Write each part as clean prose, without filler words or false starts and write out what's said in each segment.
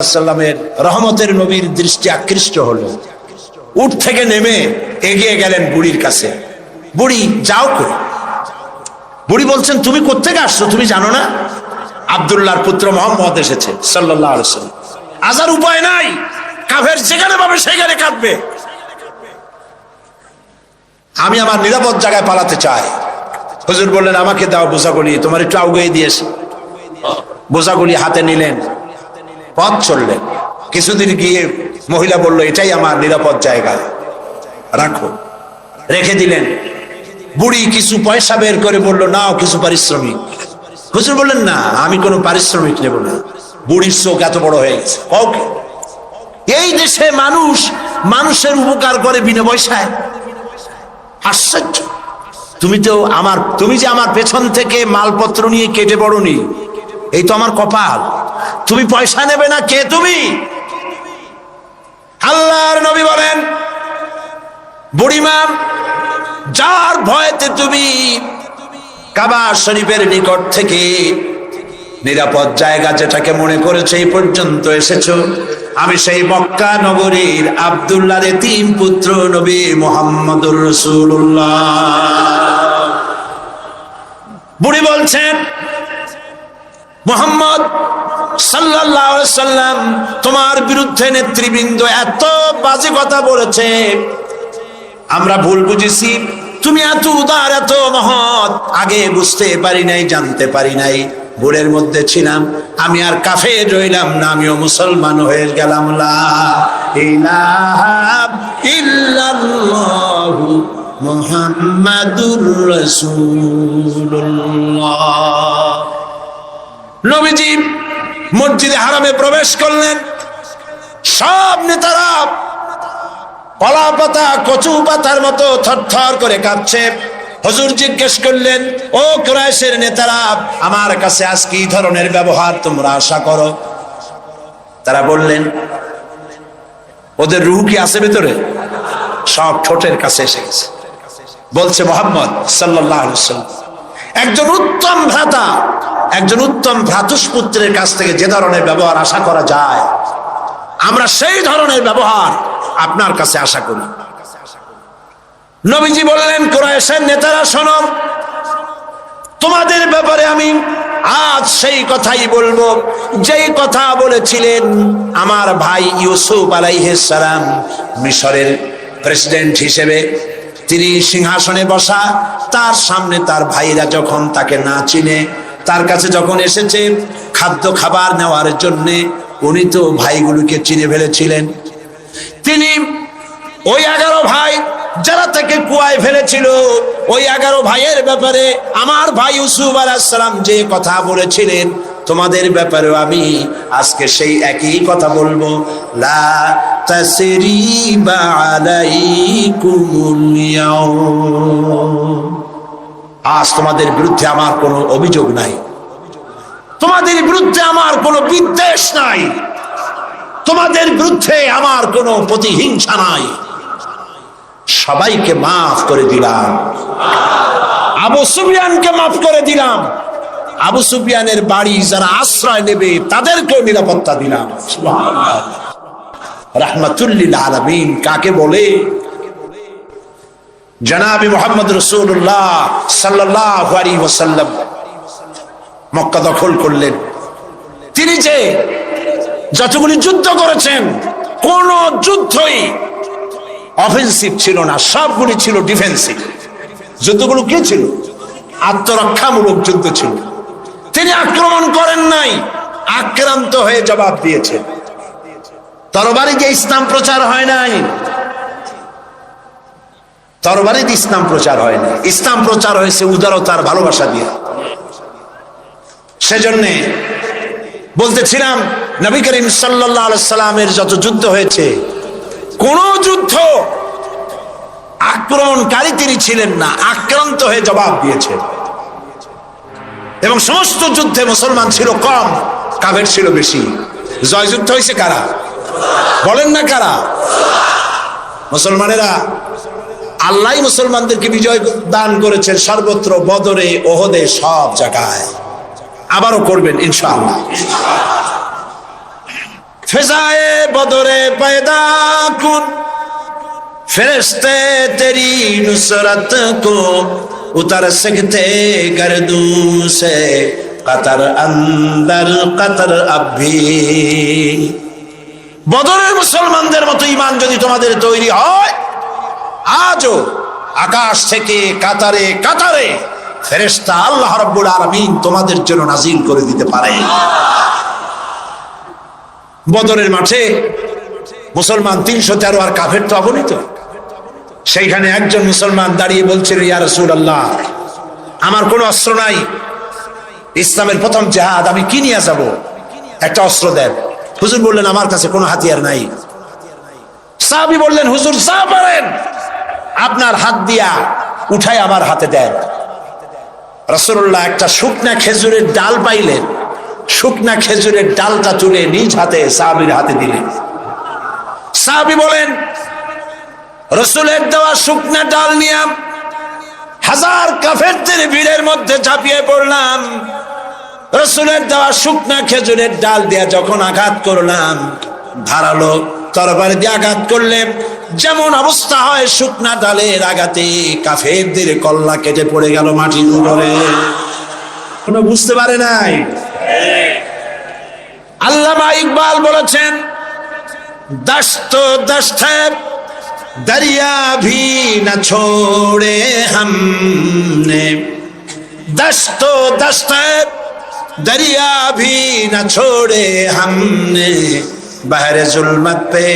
সাল্লামের রহমতের নবীর দৃষ্টি আকৃষ্ট হলো। উঠ থেকে নেমে এগিয়ে গেলেন বুড়ির কাছে। বুড়ি, যাও কই? বুড়ি বলছেন, তুমি কোত্থেকে আসছো? তুমি জানো না আব্দুল্লাহর পুত্র মোহাম্মদ এসেছে সাল্লাল্লাহু আলাইহি ওয়াসাল্লাম। আজার উপায় নাই, কাফের যেখানে পাবে সেখানে কাটবে। আমি আমার নিরাপদ জায়গায় পালাতে চাই। হুজুর বললেন, আমাকে দাও বোঝাগুলি, তোমার একটু আউগিয়ে দিয়েছে। বোঝাগুলি হাতে নিলেন, পথ চললেন। কিছুদিন গিয়ে মহিলা বলল, এটাই আমার নিরাপদ জায়গা, রাখো। রেখে দিলেন। বুড়ি কিছু পয়সা বের করে বলল, নাও কিছু পারিশ্রমিক। হুজুর বললেন, না, আমি কোনো পারিশ্রমিক নেব না। বুড়ির চোখ এত বড় হয়ে গেছে। ওকে, এই দেশে মানুষ মানুষের উপকার করে বিনা পয়সায়? আশ্চর্য। তুমি যে আমার পেছন থেকে মালপত্র নিয়ে কেটে পড়নি, এই তো আমার কপাল। তুমি পয়সা নেবে না? কে তুমি? আল্লাহর নবী বলেন, বুড়িমা, যার ভয়েতে তুমি কাবা শরীফের নিকট থেকে নিরাপদ জায়গা যেটাকে মনে করেছে এই পর্যন্ত এসেছো, আমি সেই মক্কা নগরীর আব্দুল্লাহর এতিম পুত্র নবী মুহাম্মদুর রাসূলুল্লাহ। বুড়ি বলছেন, মুহাম্মদ সাল্লাল্লাহু আলাইহি ওয়াসাল্লাম তোমার বিরুদ্ধে নেতৃবৃন্দ এত বাজে কথা বলেছে, আমরা ভুল বুঝেছি। তুমি এত উদার, এত মহৎ, আগে বুঝতে পারি নাই, জানতে পারি নাই। ভুলের মধ্যে ছিলাম। আমি আর কাফের রইলাম না, আমিও মুসলমান হয়ে গেলাম। লা ইলাহা ইল্লাল্লাহু মুহাম্মাদুর রাসূলুল্লাহ। নবীজি মসজিদে হারামে প্রবেশ করলেন। সব নেতারা কলা পাতা, কচু পাতার মতো থরথর করে কাঁপছে। হুজুর জিজ্ঞেস করলেন, ও কুরাইশের নেতারা, আমার কাছে আজ কি ধরনের ব্যবহার তোমরা আশা করো? তারা বললেন, ওদের রূহ কি আছে ভেতরে? সব ঠোঁটের কাছে এসে গেছে। বলছে, মুহাম্মদ সাল্লাল্লাহু আলাইহি ওয়াসাল্লাম একজন উত্তম ভ্রাতা, একজন উত্তম ভ্রাতুষ্পুত্রের কাছ থেকে যে ধরনের ব্যবহার আশা করা যায়, আমরা সেই ধরনের ব্যবহার আপনার কাছে আশা করি। নবীজি বললেন, কুরাইশের নেতারা শোনো, তোমাদের ব্যাপারে আমি আজ সেই কথাই বলবো যেই কথা বলেছিলেন আমার ভাই ইউসুফ আলাইহিস সালাম মিশরের প্রেসিডেন্ট হিসেবে। তিনি সিংহাসনে বসা, তার সামনে তার ভাইরা যখন তাকে না চিনে, তার কাছে যখন এসেছে খাদ্য খাবার নেওয়ার জন্যে, উনি তো ভাইগুলোকে চিনে ফেলেছিলেন। তিনি ওই 11 ভাই যারা তাকে কুয়ায় ফেলেছিল, ওই 11 ভাইয়ের ব্যাপারে আমার ভাই ইউসুফ আলাইহিস সালাম যে কথা বলেছিলেন, তোমাদের ব্যাপারেও আমি আজকে সেই একই কথা বলবো। লা তাসরিবা আলাইকুমুল ইয়াউম। আজ তোমাদের বিরুদ্ধে আমার কোনো অভিযোগ নাই, তোমাদের বিরুদ্ধে আমার কোনো বিদ্বেষ নাই, তোমাদের বিরুদ্ধে আমার কোনো প্রতিহিংসা নাই। সবাইকে মাফ করে দিলাম। আবু সুফিয়ানকে মাফ করে দিলাম। আবু সুফিয়ানের বাড়ি যারা আশ্রয় নেবে তাদেরকেও নিরাপত্তা দিলাম। সুবহানাল্লাহ। রাহমাতুল লিল আলামিন কাকে বলে? জনাবে মুহাম্মদ রাসূলুল্লাহ সাল্লাল্লাহু আলাইহি ওয়াসাল্লাম মক্কা দখল করলেন। তিনি যে যতগুলি যুদ্ধ করেছেন, কোন যুদ্ধই অফেন্সিভ ছিল না, সবগুলি ছিল ডিফেন্সিভ। যুদ্ধগুলো কি ছিল? আত্মরক্ষামূলক যুদ্ধ ছিল। তিনি আক্রমণ করেন নাই, আক্রান্ত হয়ে জবাব দিয়েছেন। তরবারি দিয়ে ইসলাম প্রচার হয় নাই, তরবারি দিয়ে ইসলাম প্রচার হয় না। ইসলাম প্রচার হয়েছে উদারতার ভালোবাসা দিয়ে। সেজন্যে বলতেছিলাম, নবী করিম সাল্লাল্লাহু আলাইহি সাল্লামের যত যুদ্ধ হয়েছে, কোন যুদ্ধ আক্রমণকারী তিনি ছিলেন না, আক্রান্ত হয়ে জবাব দিয়েছেন। এবং সমস্ত যুদ্ধে মুসলমান ছিল কম, কাফের ছিল বেশি। জয়যুদ্ধ হয়েছে কারা? বলেন না কারা? মুসলমানেরা। আল্লাহ মুসলমানদেরকে বিজয় দান করেছেন সর্বত্র, বদরে, ওহদে, সব জায়গায়। আবারও করবেন ইনশাআল্লাহ। फिजाए बदरे पैदा कुन, फरिश्ते तेरी नुसरत को उतर सकते गर्दू से, कतर अंदर कतर अब भी। বদরের মুসলমানদের মতো ঈমান যদি তোমাদের তৈরি হয়, আজও আকাশ থেকে কাতারে কাতারে ফেরেশতা আল্লাহ রাব্বুল আলামিন তোমাদের জন্য নাজিল করে দিতে পারে। বদরের মাঠে মুসলমান 313 আর কাফের তো অগণিত। সেইখানে একজন মুসলমান দাঁড়িয়ে বলছিল, ইয়া রাসূলুল্লাহ, আমার কোনো অস্ত্র নাই, ইসলামের প্রথম জিহাদ আমি কি নিয়ে যাব, একটা অস্ত্র দেন। হুজুর বললেন, আমার কাছে কোনো হাতিয়ার নাই। সাহাবী বললেন, হুজুর যা পারেন আপনার হাত দিয়া উঠাই আমার হাতে দেন। রাসূলুল্লাহ একটা শুকনা খেজুরের ডাল পাইলেন, শুকনা খেজুরের ডালটা তুলে নিজ হাতে সাহাবীর হাতে দিলেন। সাহাবী বলেন, রাসূলের দেওয়া শুকনা ডাল নিয়ে হাজার কাফেরদের ভিড়ের মধ্যে ঝাঁপিয়ে পড়লাম। রাসূলের দেওয়া শুকনা খেজুরের ডাল দিয়ে যখন আঘাত করলাম, ধারালো তরবারি দিয়ে আঘাত করলে যেমন অবস্থা হয়, শুকনা ডালের আঘাতে কাফেরদের কল্লা কেটে পড়ে গেল মাটির উপরে। কোনো বুঝতে পারে নাই। আল্লামা ইকবাল বলেছেন, দস্ত দস্ত दरिया भी न छोड़े हमने, दस्तो दस्त दरिया भी न छोड़े हमने, बहरे जुल्मत पे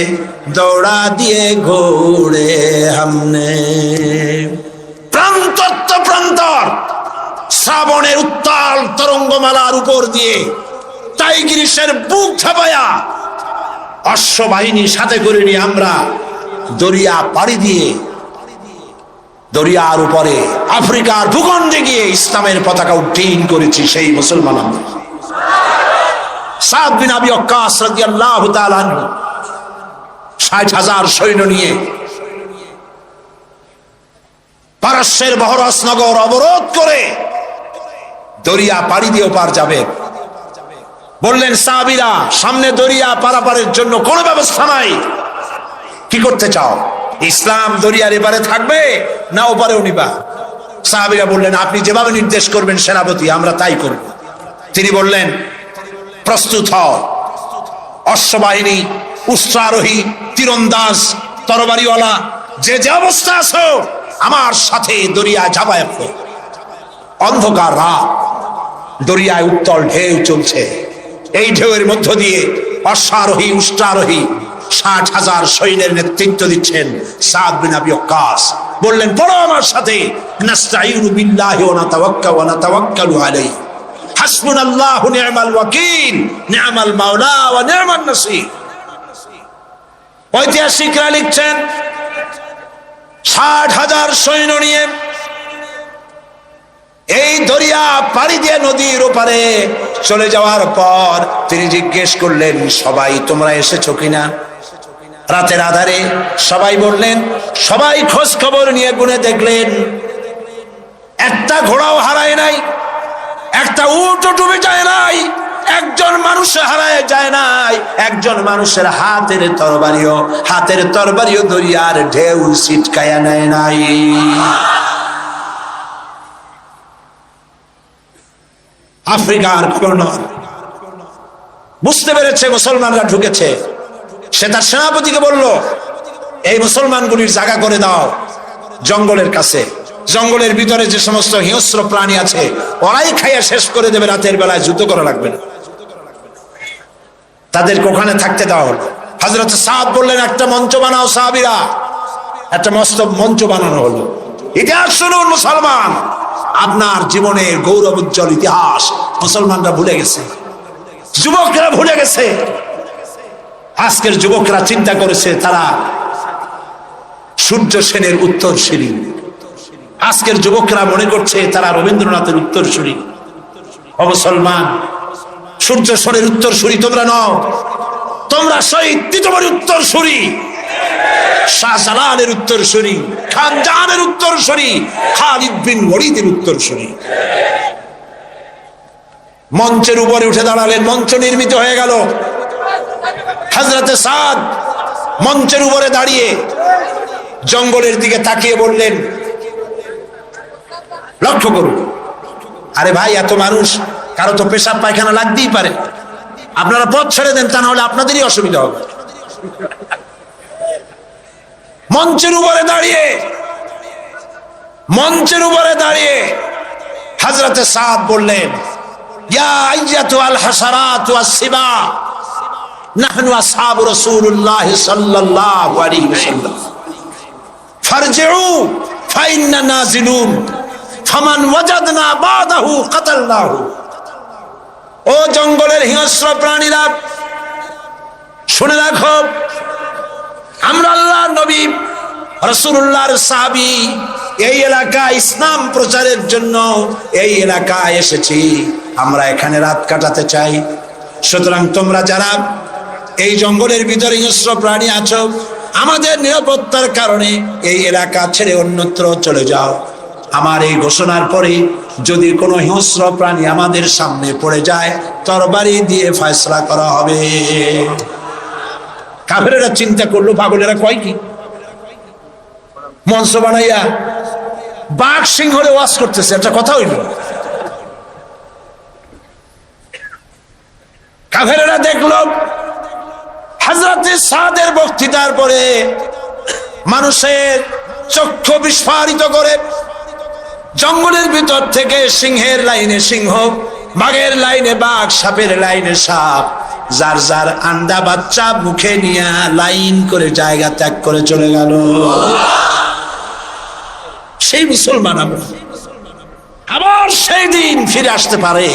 दौड़ा दिए घोड़े हमने। প্রান্তর প্রান্তর শ্রাবণের উত্তাল তরঙ্গমালার উপর দিয়ে টাইগ্রিসের বুক ছাপায়া অশ্ববাহিনী সাথে করে নিয়ে আমরা দরিয়া পাড়ি দিয়ে দরিয়ার উপরে আফ্রিকার ভূখণ্ডে গিয়ে ইসলামের পতাকা উড্ডীন করেছি। সেই মুসলমান আমরা। সাদ বিন আবি ওয়াক্কাস রাদিয়াল্লাহু তাআলা আনহু 60,000 সৈন্য নিয়ে পারস্যের বহরস নগর অবরোধ করে দরিয়া পাড়ি দিয়ে পার যাবে। বললেন সাহাবীরা, সামনে দরিয়া পারাপারের জন্য কোনো ব্যবস্থা নাই, কি করতে চাও? ইসলাম দরিয়ার এপারে থাকবে না ওপারেও নিবা? সাহাবীরা বললেন, আপনি যেভাবে নির্দেশ করবেন সেনাপতি, আমরা তাই করব। তিনি বললেন, প্রস্তুত হও, অশ্ববাহিনী, উষ্ট্রারোহী, তীরন্দাজ, তরবারিওয়ালা, যে যে অবস্থা আছো আমার সাথে দরিয়া ঝাঁপায় পড়ো। অন্ধকার রাত, দরিয়ায় উত্তল ঢেউ চলছে। এই ঢেউয়ের মধ্য দিয়ে অশ্বারোহী, উষ্ট্রারোহী 60,000 সৈন্যের নেতৃত্ব দিচ্ছেন সাদ বিন আবি ওয়াক্কাস। বললেন, পড়ো আমার সাথে, নাস্তাঈনু বিল্লাহি ওয়া নাতাওয়াক্কালু ওয়া নাতাওয়াক্কালু আলাইহি, হাসবুনাল্লাহু নি'মাল ওয়াকিল, নি'মাল মাওলা ওয়া নি'মান নাসীর। ঐতিহাসিকরা লিখছেন, 60,000 সৈন্য নিয়ে এই দরিয়া পাড়ি দিয়ে নদীর ওপারে চলে যাওয়ার পর তিনি জিজ্ঞেস করলেন, সবাই তোমরা এসেছো কিনা? রাতের আধারে সবাই বললেন, সবাই খোঁজ খবর নিয়ে গুনে দেখলেন একটা ঘোড়াও হারায় নাই, একটা উটও ডুবে যায় নাই, একজন মানুষ হারায় যায় নাই, একজন মানুষের হাতের তরবারিও দরিয়ার ঢেউ ছিটকায়া নেয় নাই। আফ্রিকার গভর্নর বুঝতে পেরেছে মুসলমানরা ঢুকেছে। সে তার সেনাপতিকে বলল, এই মুসলমানগুলির জায়গা করে দাও জঙ্গলের কাছে। জঙ্গলের ভিতরে যে সমস্ত হিংস্র প্রাণী আছে ওরাই খাইয়া শেষ করে দেবে, রাতের বেলায় যুদ্ধ করা লাগবে না, তাদেরকে ওখানে থাকতে দেওয়া হলো। হযরত সাদ বললেন, একটা মঞ্চ বানাও সাহাবীরা। একটা মস্ত মঞ্চ বানানো হলো। ইতিহাস শুনুন মুসলমান, আপনার জীবনের গৌরব উজ্জ্বল ইতিহাস মুসলমানরা ভুলে গেছে, যুবকরা ভুলে গেছে। আজকের যুবকরা চিন্তা করেছে তারা সূর্য সেনের উত্তরসূরি। আজকের যুবকরা মনে করছে তারা রবীন্দ্রনাথের উত্তরসূরি। ও মুসলমান, সূর্য সেনের উত্তরসূরি তোমরা নও, তোমরা শহীদ তিতুমীর উত্তরসূরি, শাহজালালের উত্তরসূরি, খান জাহানের উত্তরসূরি, খালিদ বিন ওয়ালিদের উত্তরসূরি। মঞ্চের উপরে উঠে দাঁড়ালেন, মঞ্চ নির্মিত হয়ে গেল। হযরতে সাদ মঞ্চের উপরে দাঁড়িয়ে জঙ্গলের দিকে তাকিয়ে বললেন, লক্ষ্য করুন, আরে ভাই এত মানুষ, কারো তো পেশাব পায়খানা লাগতেই পারে, আপনারা পথ ছেড়ে দেন, তা না হলে আপনাদেরই অসুবিধা হবে। মঞ্চের উপরে দাঁড়িয়ে হযরতে সাদ বললেন, ইয়া আইয়াতুল হাসারাত ওয়াস সিবা নাহনু আসহাবু রাসূলুল্লাহ সাল্লাল্লাহু আলাইহি ওয়াসাল্লাম ফারজিউ ফাইন্না নাজিলুন ফামান ওয়াজাদনা বাদাহু কাতালনাহু। ও জঙ্গলের হিংস্র প্রাণীরা, শুনে রাখো, আমরা আল্লাহর নবী রাসূলুল্লাহর সাহাবী, এই এলাকায় ইসলাম প্রচারের জন্য এই এলাকায় এসেছি, আমরা এখানে রাত কাটাতে চাই। সুতরাং তোমরা যারা এই জঙ্গলের ভিতরে হিংস্র প্রাণী আছো, আমাদের নিরাপত্তার কারণে এই এলাকা ছেড়ে অন্যত্র চলে যাও। আমার এই ঘোষণার পরে যদি কোনো হিংস্র প্রাণী আমাদের সামনে পড়ে যায়, তরবারি দিয়ে ফয়সালা করা হবে। কাফেরেরা চিন্তা করলো, পাগলেরা কয় কি, মঞ্চ বানাইয়া বাঘ সিংহরে ওয়াজ করতেছে, একটা কথা হইল। কাফেরেরা দেখলো হযরতে সাদের বক্তৃতার পরে মানুষের চক্ষু বিস্ফারিত করে জঙ্গলের ভিতর থেকে সিংহের লাইনে সিংহ, বাঘের লাইনে বাঘ, সাপের লাইনে সাপ, যার যার আন্ডা বাচ্চা মুখে নিয়ে লাইন করে জায়গা ত্যাগ করে চলে গেল। সেই মুসলমান আমরা, আবার সেই দিন ফিরে আসতে পারে,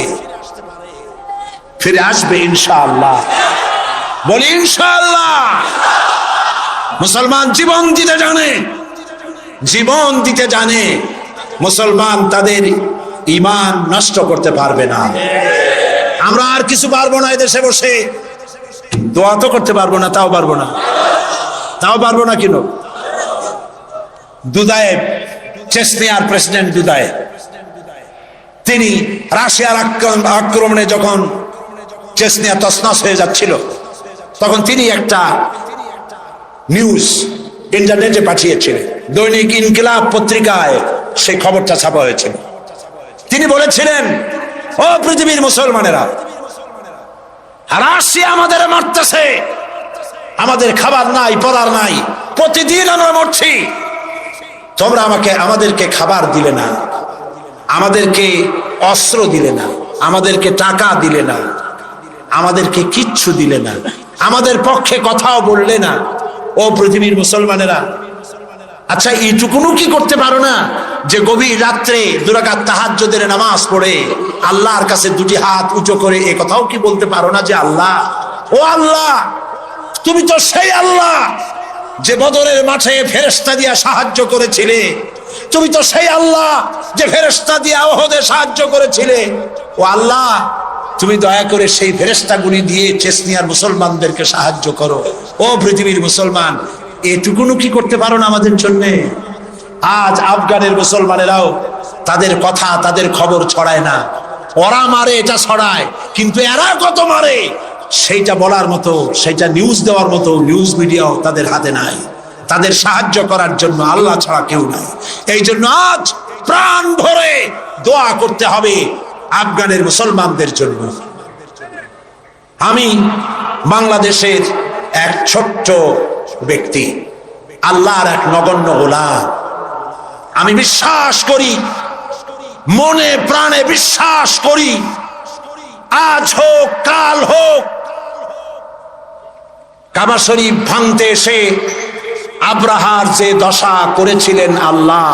ফিরে আসবে ইনশাআল্লাহ, বলি ইনশাআল্লাহ। মুসলমান জীবন দিতে জানে, জীবন দিতে জানে। মুসলমান তাদের ঈমান নষ্ট করতে পারবে না। আমরা আর কিছু পারবো না, এদেশে বসে দোয়া তো করতে পারবো না, তাও পারবো না কেন? দুদায়েব, চেচনিয়ার প্রেসিডেন্ট দুদায়েব, তিনি রাশিয়ার আক্রমণে যখন চেচনিয়া তছনছ হয়ে যাচ্ছিল, তখন তিনি একটা নিউজ ইন্টারনেটে পাঠিয়েছিলেন, দৈনিক ইনকিলাব পত্রিকায় সেই খবরটা ছাপা হয়েছিল। তিনি বলেছিলেন, ও পৃথিবীর মুসলমানেরা, রাশিয়া আমাদের মারতেছে, আমাদের খাবার নাই, পড়ার নাই, প্রতিদিন আমরা মরছি, তোমরা আমাদেরকে খাবার দিলে না, আমাদেরকে অস্ত্র দিলে না, আমাদেরকে টাকা দিলে না, আমাদেরকে কিচ্ছু দিলে না, আমাদের পক্ষে কথাও বললে না। ও পৃথিবীর মুসলমানেরা, আচ্ছা এইটুকুনও কি করতে পারো না যে গভীর রাত্রে 2 রাকাত তাহাজ্জুদের নামাজ পড়ে আল্লাহর কাছে 2টি হাত উঁচু করে এ কথাও কি বলতে পারো না যে আল্লাহ, ও আল্লাহ, তুমি তো সেই আল্লাহ যে বদরের মাঠে ফেরেশতা দিয়া সাহায্য করেছিলে, তুমি তো সেই আল্লাহ যে ফেরেশতা দিয়া উহুদে সাহায্য করেছিলে, ও আল্লাহ, তুমি দয়া করে সেই ফেরেশতাগুলি দিয়ে চেচনিয়ার মুসলমানদেরকে সাহায্য করো। ও পৃথিবীর মুসলমান, এটুকুনও কি করতে পারো না আমাদের জন্য? আজ আফগানের মুসলমানেরাও তাদের কথা, তাদের খবর ছড়ায় না, ওরা মারে এটা ছড়ায়, কিন্তু এরা কত মারে সেইটা বলার মতো, সেইটা নিউজ দেওয়ার মতো নিউজ মিডিয়াও তাদের হাতে নাই। তাদের সাহায্য করার জন্য আল্লাহ ছাড়া কেউ নাই। এই জন্য আজ প্রাণ ভরে দোয়া করতে হবে আফগানের মুসলমানদের জন্য। আমি বাংলাদেশের এক ছোট্ট ব্যক্তি, আল্লাহর এক নগণ্য গোলাম। আমি বিশ্বাস করি, মনে প্রাণে বিশ্বাস করি, আজ হোক কাল হোক, কাবা শরীফ ভাঙতে এসে আব্রাহার যে দশা করেছিলেন আল্লাহ,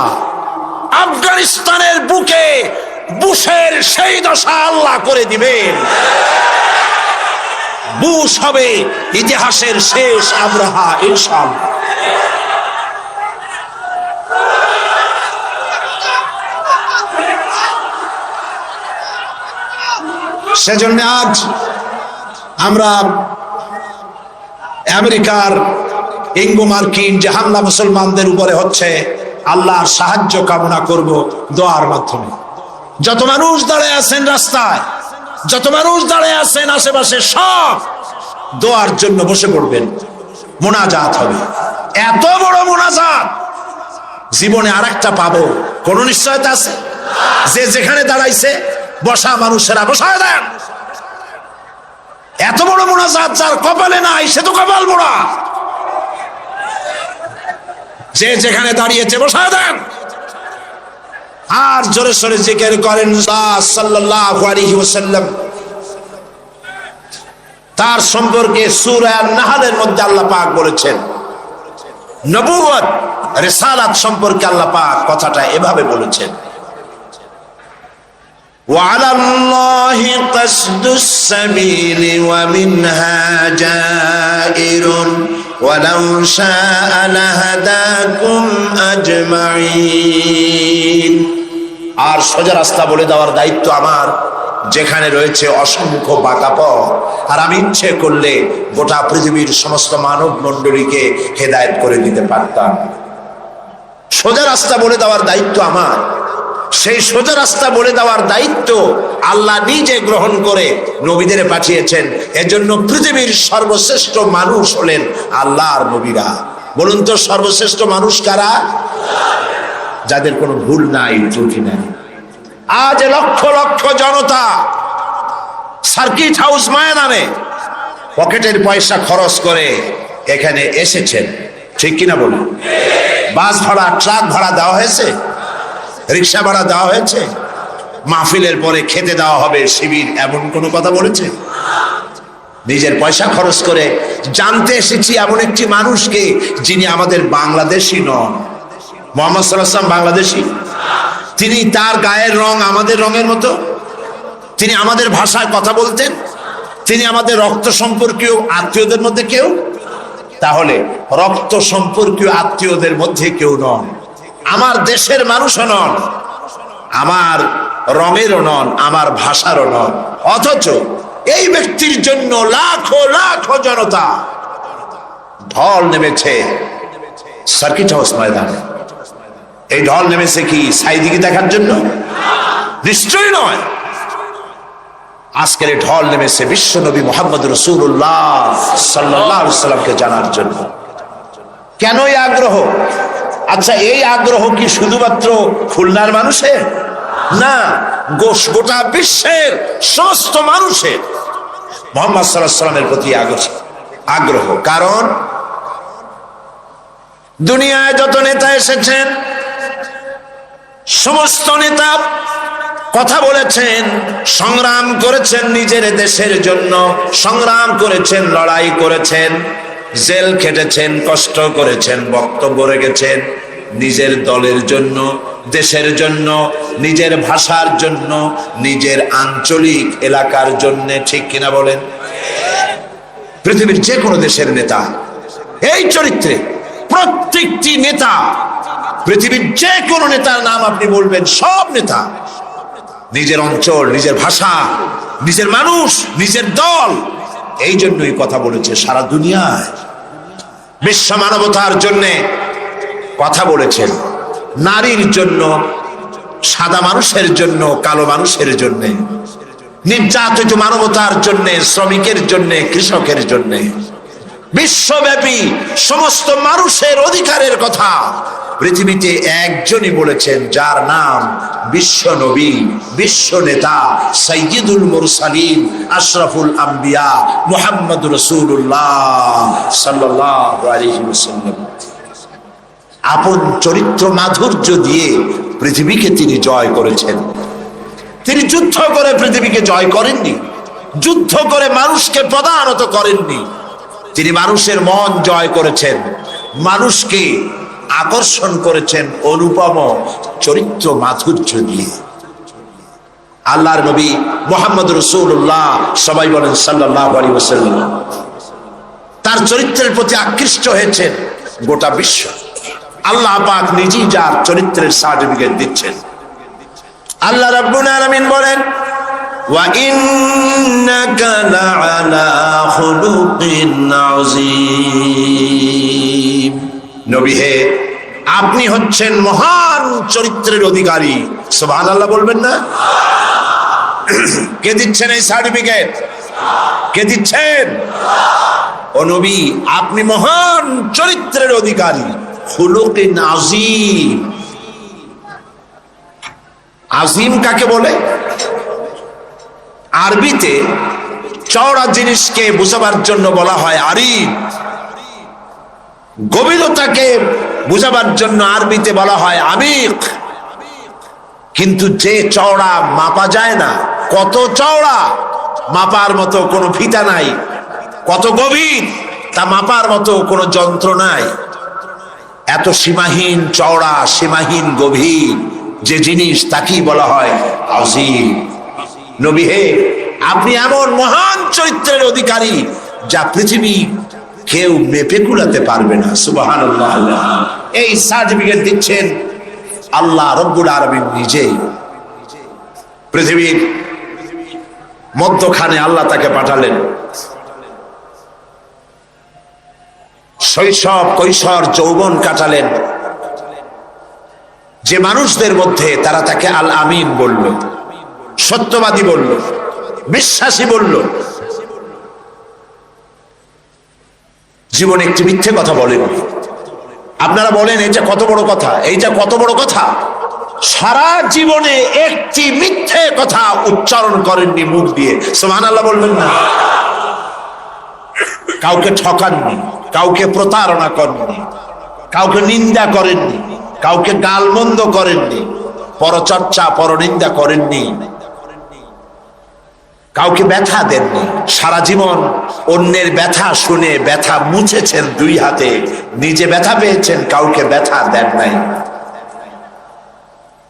আফগানিস্তানের বুকে বুশের সেই দশা আল্লাহ করে দিবেন। বুশ হবে ইতিহাসের শেষ আব্রাহা ইনশাআল্লাহ। সেজন্য আজ আমরা আমেরিকার ইঙ্গো মার্কিন যে হামলা মুসলমানদের উপরে হচ্ছে, আল্লাহর সাহায্য কামনা করব দোয়ার মাধ্যমে। যত মানুষ দাঁড়ায় আছেন রাস্তায়, যত মানুষ দাঁড়ায় আছেন আশেপাশে, সব দোয়ার জন্য বসে পড়বেন, মোনাজাত হবে। এত বড় মোনাজাত জীবনে আরেকটা পাবো কোন নিশ্চয়তা আছে? যে যেখানে দাঁড়াইছে বসা মানুষেরা বসায় দেন। এত বড় মোনাজাত যার কপালে নাই সে তো কপাল মোড়া। যে যেখানে দাঁড়িয়েছে বসায় দেন। আর জোরে সোরে জিকির করেন সাল্লাল্লাহু আলাইহি ওয়াসাল্লাম। তার সম্পর্কে সূরা নাহলের মধ্যে আল্লাহ পাক বলেছেন, নবুয়ত রিসালাত সম্পর্কে আল্লাহ পাক কথাটা এভাবে বলেছেন, وعلى الله قصد السبيل ومنها جائر ولو شاء لهداكم أجمعين। আর সোজা রাস্তা বলে দেওয়ার দায়িত্ব আমার, যেখানে রয়েছে অসংখ্য বাঁকা পথ। আর আমি ইচ্ছে করলে গোটা পৃথিবীর সমস্ত মানব মণ্ডলীকে হেদায়েত করে দিতে পারতাম। সোজা রাস্তা বলে দেওয়ার দায়িত্ব আমার। সেই সোজা রাস্তা বলে দেওয়ার দায়িত্ব আল্লাহ নিজে গ্রহণ করে নবীদের পাঠিয়েছেন। এজন্য পৃথিবীর সর্বশ্রেষ্ঠ মানুষ হলেন আল্লাহর নবীরা। বলুন তো সর্বশ্রেষ্ঠ মানুষ কারা? যাদের কোনো ভুল নাই, ত্রুটি নাই। আজ লক্ষ লক্ষ জনতা সার্কিট হাউস ময়দানে পকেটের পয়সা খরচ করে এখানে এসেছেন, ঠিক কিনা বলুন? বাস ভাড়া, ট্রাক ভাড়া দেওয়া হয়েছে, রিক্সা ভাড়া দেওয়া হয়েছে, মাহফিলের পরে খেতে দেওয়া হবে শিবির, এমন কোনো কথা বলেছে? নিজের পয়সা খরচ করে জানতে এসেছি এমন একটি মানুষকে যিনি আমাদের বাংলাদেশি নন। মুহাম্মদ সাল্লাল্লাহু আলাইহি ওয়াসাল্লাম বাংলাদেশি? তিনি তার গায়ের রং আমাদের রঙের মতো, তিনি আমাদের ভাষায় কথা বলতেন, তিনি আমাদের রক্ত সম্পর্কীয় আত্মীয়দের মধ্যে কেউ? তাহলে রক্ত সম্পর্কীয় আত্মীয়দের মধ্যে কেউ নন, আমার দেশের মানুষও নন, আমার রঙেরও নন, আমার ভাষারও নন। অথচ এই ব্যক্তির জন্য লাখো লাখো জনতা ঢল নেমেছে সার্কিট হাউস ময়দানে। এই ঢল নেমেছে কি সাইদিকে দেখার জন্য? নিশ্চয়ই নয়। আজকের এই ঢল নেমেছে বিশ্ব নবী মুহাম্মদ রাসূলুল্লাহ সাল্লাল্লাহু আলাইহি ওয়াসাল্লামকে জানার জন্য। কেন এই আগ্রহ? আচ্ছা, এই আগ্রহ কি শুধুমাত্র খুলনার মানুষের? না, গোটা বিশ্বের সমস্ত মানুষের মুহাম্মদ সাল্লাল্লাহু আলাইহি ওয়াসাল্লামের প্রতি আগ্রহ। কারণ দুনিয়ায় যত নেতা এসেছেন, সমস্ত নেতা কথা বলেছেন, সংগ্রাম করেছেন নিজের দেশের জন্য, সংগ্রাম করেছেন, লড়াই করেছেন, জেল খেটেছেন, কষ্ট করেছেন, বক্তব্য রেখেছেন নিজের দলের জন্য, দেশের জন্য, নিজের ভাষার জন্য, নিজের আঞ্চলিক এলাকার জন্য, ঠিক কিনা বলেন? পৃথিবীর যে কোনো দেশের নেতা এই চরিত্রে, প্রত্যেকটি নেতা, পৃথিবীর যে কোনো নেতার নাম আপনি বলবেন, সব নেতা নিজের অঞ্চল, নিজের ভাষা, নিজের মানুষ, নিজের দল, এই জন্যই কথা বলেছে সারা দুনিয়ায়। বিশ্ব মানবতার জন্য কথা বলেছেন, নারীর জন্য, সাদা মানুষের জন্য, কালো মানুষের জন্য, নির্যাতিত মানবতার জন্য, শ্রমিকের জন্য, কৃষকের জন্য, বিশ্বব্যাপী সমস্ত মানুষের অধিকারের কথা পৃথিবীতে একজনই বলেছেন, যার নাম বিশ্ব নবী, বিশ্ব নেতা, সাইয়্যিদুল মুরসালিন, আশরাফুল আম্বিয়া, মুহাম্মদ রাসূলুল্লাহ সাল্লাল্লাহু আলাইহি ওয়াসাল্লাম। আপন চরিত্র মাধুর্য দিয়ে পৃথিবীকে তিনি জয় করেছেন। তিনি যুদ্ধ করে পৃথিবীকে জয় করেননি, যুদ্ধ করে মানুষকে প্রধানত করেননি। তিনি মানুষের মন জয় করেছেন, মানুষকে আকর্ষণ করেছেন অনুপম চরিত্র মাধুর্য দিয়ে। আল্লাহর নবী মুহাম্মদ রাসূলুল্লাহ, সবাই বলেন সাল্লাল্লাহু আলাইহি ওয়াসাল্লাম, তার চরিত্রের প্রতি আকৃষ্ট হয়েছে গোটা বিশ্ব। আল্লাহ পাক নিজেই যার চরিত্রের সার্টিফিকেট দিচ্ছেন। আল্লাহ রাব্বুল আলামিন বলেন, ওয়া ইন্নাকা লাআলা খুলুকিন আযীম। নবী হে, আপনি হচ্ছেন মহান চরিত্রের অধিকারী। সুবহানাল্লাহ বলবেন না? কে দিচ্ছেন এই সার্টিফিকেট? কে দিচ্ছেন? ও নবী, আপনি মহান চরিত্রের অধিকারী, খুলুকিন আযীম। আযীম কাকে বলে? আরবিতে চওড়া জিনিসকে বোঝাবার জন্য বলা হয় আরিফ, গভীরতাকে বোঝাবার জন্য আরবিতে বলা হয় আমিক। কিন্তু যে চওড়া মাপা যায় না, কত চওড়া মাপার মতো কোনো ফিতা নাই, কত গভীর তা মাপার মতো কোনো যন্ত্র নাই। এত সীমাহীন চওড়া, সীমাহীন গভীর যে জিনিস, তাকেই বলা হয় আযীম। নবী হে, আপনি এমন মহান চরিত্রের অধিকারী যা পৃথিবী কেউ মেপে কুলাতে পারবে না। সুবহানাল্লাহ। এই সার্টিফিকেট দিচ্ছেন আল্লাহ রব্বুল আলামিন নিজেই। পৃথিবীর মধ্যখানে আল্লাহ তাকে পাঠালেন। শৈশব, কৈশোর, যৌবন কাটালেন যে মানুষদের মধ্যে, তারা তাকে আল আমিন বলল, সত্যবাদী বলল, বিশ্বাসী বলল। জীবনে একটি মিথ্যে কথা বলেন। আপনারা বলেন এইটা কত বড় কথা, এইটা কত বড় কথা। সারা জীবনে একটি মিথ্যে কথা উচ্চারণ করেননি মুখ দিয়ে। সুবহানাল্লাহ বলবেন না? কাউকে ঠকাননি, কাউকে প্রতারণা করেননি, কাউকে নিন্দা করেননি, কাউকে গালমন্দ করেননি, পরচর্চা, পরনিন্দা করেননি, কাউকে ব্যথা দেননি। সারা জীবন অন্যের ব্যথা শুনে ব্যথা মুছেছেন দুই হাতে, নিজে ব্যথা পেয়েছেন, কাউকে ব্যথা দেন নাই।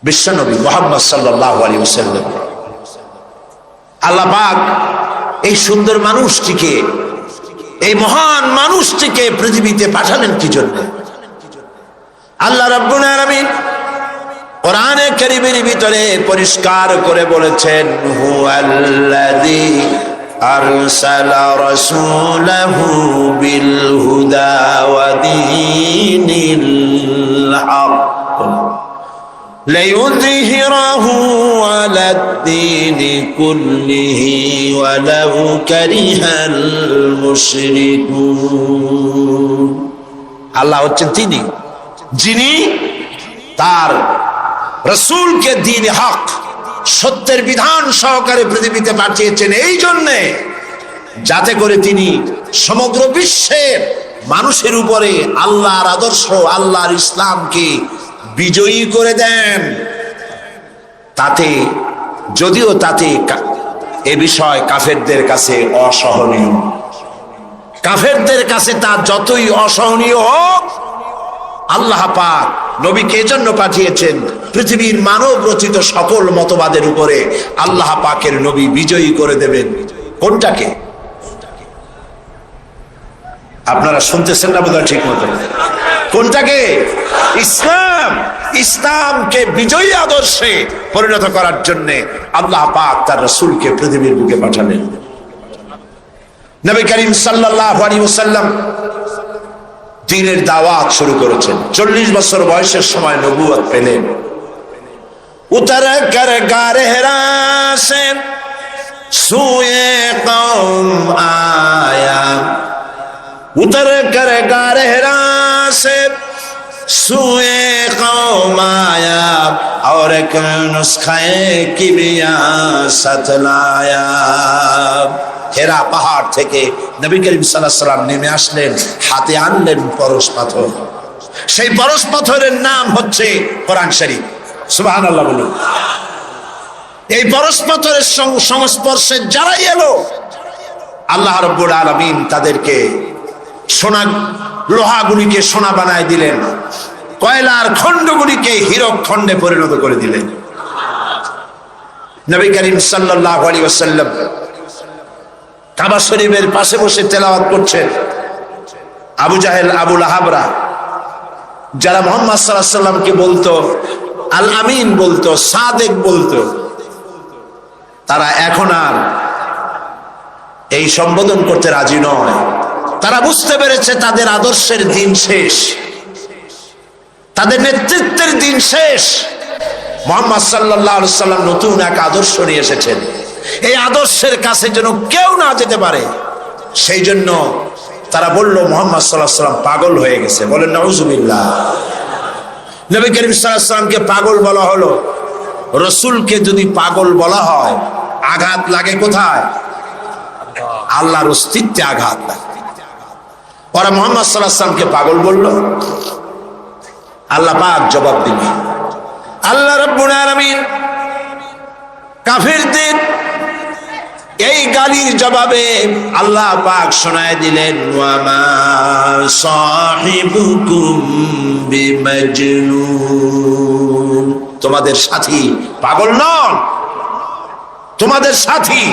বিশ্বনবী মুহাম্মদ সাল্লাল্লাহু আলাইহি ওয়াসাল্লাম, আল্লাহ পাক এই সুন্দর মানুষটিকে, এই মহান মানুষটিকে পৃথিবীতে পাঠালেন কি জন্য? আল্লাহ রাব্বুল আলামিন কোরআনে কারীমের ভিতরে পরিষ্কার করে বলেছেন, হুয়াল্লাযী আরসালা রাসূলাহু বিল হুদা ওয়া দীনিল হক লিইয়ুযহিরাহু আলাদ-দীনি কুল্লিহি ওয়ালাউ কারিহাল মুশরিকুন। আল্লাহ হচ্ছেন তিনি যিনি তার রাসূলকে দ্বীন হক, সত্যের বিধান সহকারে পৃথিবীতে পাঠিয়েছেন, এই জন্যে যাতে করে তিনি সমগ্র বিশ্বের মানুষের উপরে আল্লাহর আদর্শ, আল্লাহর ইসলামকে বিজয়ী করে দেন। তাতে যদিও তাতে এ বিষয় কাফেরদের কাছে অসহনীয়, কাফেরদের কাছে তা যতই অসহনীয় হোক, আল্লাহ পাক নবীকে এজন্য পাঠিয়েছেন পৃথিবীর মানব রচিত সকল মতবাদের উপরে আল্লাহ পাকের নবী বিজয়ী করে দেবেন। কোনটাকে? আপনারা শুনতেছেন না বোধহয় ঠিক মতো। কোনটাকে? ইসলাম। ইসলামকে বিজয়ী আদর্শে পরিণত করার জন্য আল্লাহ পাক তার রাসূলকে পৃথিবীর বুকে পাঠালেন। নবী করিম সাল্লাল্লাহু আলাইহি ওয়াসাল্লাম দ্বীনের দাওয়াত শুরু করেছেন। 40 বছর বয়সের সময় নবুয়ত পেলেন। উতর কর গারে হেরা সে সুয়ে কওম আয়া, উতর কর গারে হেরা সে সুয়ে কওম আয়া, और एक नुस्खे की बियासत लाया। হেরা পাহাড় থেকে নবী করিম সাল্লাল্লাহু আলাইহি ওয়াসাল্লাম নেমে আসলেন, হাতে আনলেন পরশ পাথর। সেই পরশ পাথরের নাম হচ্ছে কোরআন শরীফ। সুবহানাল্লাহ বলুন। এই পরশ পাথরের সংস্পর্শে যারাই এলো, আল্লাহ রাব্বুল আলামিন তাদেরকে সোনা, লোহাগুলিকে সোনা বানায় দিলেন, কয়লার খণ্ডগুলিকে হীরক খণ্ডে পরিণত করে দিলেন। নবী করিম সাল্লাল্লাহু আলাইহি ওয়াসাল্লাম কাবা শরীফের পাশে বসে তেলাওয়াত করছেন। আবু জাহেল, আবু লাহাবরা, যারা মুহাম্মদ সাল্লাল্লাহু আলাইহি ওয়াসাল্লামকে বলতো আল আমিন, বলতো সাদেক, বলতো, তারা এখন আর এই সম্বোধন করতে রাজি নয়। তারা বুঝতে পেরেছে তাদের আদর্শের দিন শেষ, তাদের নেতৃত্বের দিন শেষ। মুহাম্মদ সাল্লাল্লাহু আলাইহি ওয়াসাল্লাম নতুন এক আদর্শ নিয়ে এসেছেন। এই আদর্শের কাছে যেন কেউ না যেতে পারে, সেই জন্য তারা বলল মুহাম্মদ সাল্লাল্লাহু আলাইহি ওয়াসাল্লাম পাগল হয়ে গেছে। বলেন নাউজুবিল্লাহ। নবী করিম সাল্লাল্লাহু আলাইহি ওয়াসাল্লামকে পাগল বলা হলো। রসুলকে যদি পাগল বলা হয় আঘাত লাগে কোথায়? আল্লাহর অস্তিত্বে আঘাত লাগে। ওরা মুহাম্মদ সাল্লাল্লাহু আলাইহি ওয়াসাল্লামকে পাগল বলল, আল্লাহ পাক জবাব দিলেন। আল্লাহ রাব্বুল আলামিন কাফিরদের এই গালির জবাবে আল্লাহ পাক শোনায় দিলেন, ওয়া মা সাহিবুকুম বিমাজনুন, তোমাদের সাথী পাগল নন। তোমাদের সাথী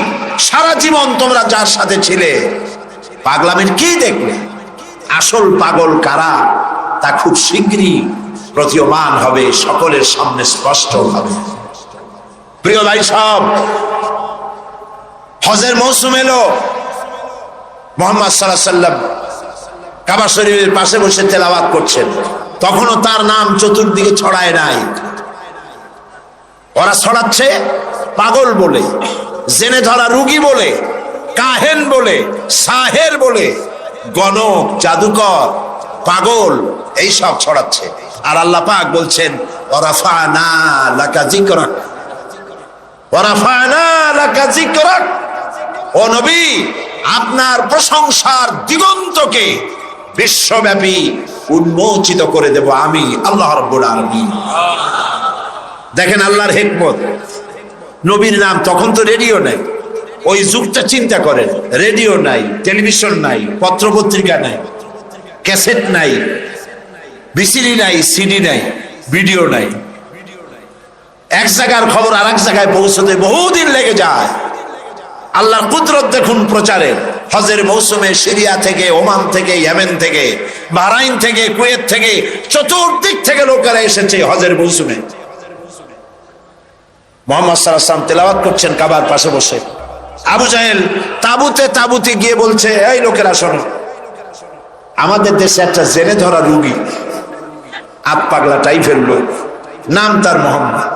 সারা জীবন তোমরা যার সাথে ছিলে পাগলামির কি দেখলে? আসল পাগল কারা তা খুব শীঘ্রই প্রতীয়মান হবে, সকলের সামনে স্পষ্ট হবে। প্রিয় ভাই সব, হজের মৌসুম এলো। মুহাম্মদ সাল্লাল্লাহু আলাইহি ওয়াসাল্লাম কাবা শরীফের পাশে বসে তেলাওয়াত করছেন। তখনও তার নাম চতুর্দিকে ছড়ায় নাই। ওরা ছড়াচ্ছে পাগল বলে, জেনে ধরা রুগী বলে, কাহেন বলে, সাহের বলে, গণক, জাদুকর, পাগল, এই সব ছড়াচ্ছে। আর আল্লাহ পাক বলছেন, ওয়ারাফানা লাকা যিকরাক, ওয়ারাফানা লাকা যিকরাক, ও নবী আপনার প্রশংসার দিগন্তকে বিশ্বব্যাপী উন্মোচিত করে দেব আমি আল্লাহ রাব্বুল আলামিন। দেখেন আল্লাহর হিকমত। নবীর নাম, তখন তো রেডিও নাই, ওই যুগটা চিন্তা করেন। রেডিও নাই, টেলিভিশন নাই, পত্রপত্রিকা নাই, ক্যাসেট নাই, ভিসিডি নাই, সিডি নাই, ভিডিও নাই। এক জায়গার খবর আর এক জায়গায় পৌঁছতে বহুদিন লেগে যায়। আল্লাহর কুদরত দেখুন প্রচারের। হজের মৌসুমে সিরিয়া থেকে, ওমান থেকে, ইয়েমেন থেকে, বাহরাইন থেকে, কুয়েত থেকে, চতুর্দিক থেকে লোকেরা এসেছে হজের মৌসুমে। মুহাম্মদ সাল্লাল্লাহু আলাইহি ওয়াসাল্লাম তেলাওয়াত করছেন কাবার পাশে বসে। আবু জাহেল তাবুতে গিয়ে বলছে, এই লোকেরা শোনো, আমাদের দেশে একটা জেনে ধরা রুগী, আত পাগলা টাইপের লোক, নাম তার মোহাম্মদ।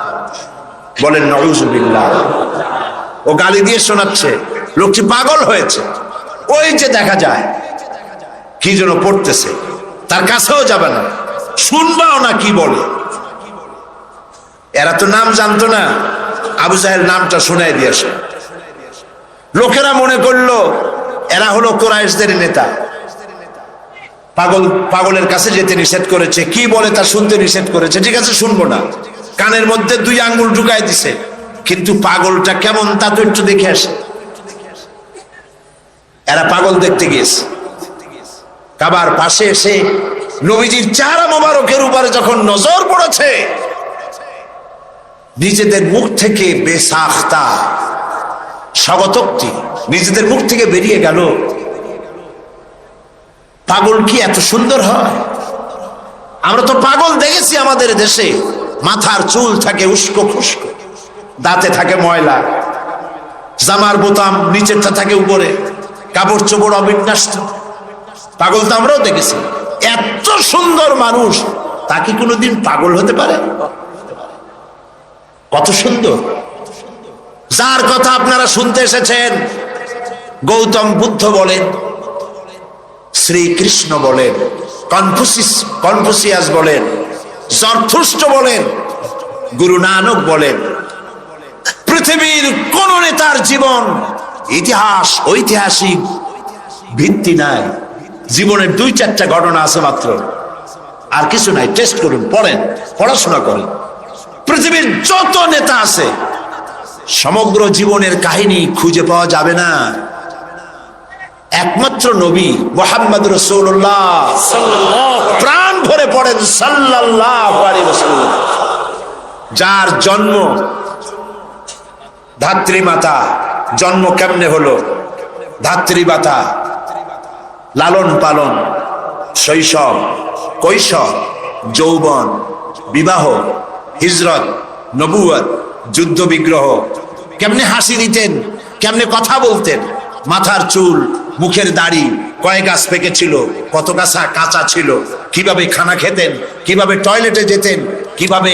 বলেন নাউজুবিল্লাহ। ও গালি দিয়ে শোনাচ্ছে, লোকটি পাগল হয়েছে। ওই যে দেখা যায় কি যেন পড়তেছে, তার কাছেও যাবে না, শুনবাও না কি বলে। এরা তো নাম জানতো না। আবু জাহেল নামটা শোনাই দিয়েছে। লোকেরা মনে করলো এরা হলো কুরাইশদের নেতা। পাগলের কাছে যেতে নিষেধ করেছে, কি বলে তা শুনতে নিষেধ করেছে। ঠিক আছে, শুনবো না। কানের মধ্যে 2 আঙ্গুল ঢুকাই দিছে, কিন্তু পাগলটা কেমন তা তো একটু দেখে আসে। এরা পাগল দেখতে গিয়েছে। কাবার পাশে এসে নবীজির চেহারা মোবারকের উপরে যখন নজর পড়েছে, নিজেদের মুখ থেকে বেসাখতা স্বাগতোক্তি নিজেদের মুখ থেকে বেরিয়ে গেল, পাগল কি এত সুন্দর হয়? আমরা তো পাগল দেখেছি আমাদের দেশে, মাথার চুল থাকে উস্কো খুস্কো, দাঁতে থাকে ময়লা, জামার বোতাম নিচেরটা থাকে উপরে, কাপড় চোপড় অবিন্যস্ত। পাগল তো আমরাও দেখেছি। এত সুন্দর মানুষ, তা কি কোনোদিন পাগল হতে পারে? কত সুন্দর! যার কথা আপনারা শুনতে এসেছেন, গৌতম বুদ্ধ বলেন, শ্রীকৃষ্ণ বলেন, কনফুসিয়াস বলেন, জরথুস্ট্র বলেন, গুরু নানক বলেন, পৃথিবীর কোন নেতার জীবন ইতিহাস ঐতিহাসিক ভিত্তি নাই। জীবনের 2-4টা ঘটনা আছে মাত্র, আর কিছু নাই। টেস্ট করুন, পড়েন, পড়াশোনা করেন। পৃথিবীর যত নেতা আছে সমগ্র জীবনের কাহিনী খুঁজে পাওয়া যাবে না। একমাত্র নবী মুহাম্মদ রাসূলুল্লাহ প্রাণ ভরে পড়েন সাল্লাল্লাহু আলাইহি ওয়াসাল্লাম, যার জন্ম ধাত্রী মাতা। জন্ম কেমনে হলো? ধাত্রী মাতা, লালন পালন, শৈশব, কৈশোর, যৌবন, বিবাহ, হিজরত, নবুয়ত, যুদ্ধ বিগ্রহ, কেমনে হাসি দিতেন, কেমনে কথা বলতেন, মাথার চুল, মুখের দাড়ি কয় গাছ পেকেছিল, কত গাছা কাঁচা ছিল, কিভাবে খানা খেতেন, কিভাবে টয়লেটে যেতেন, কিভাবে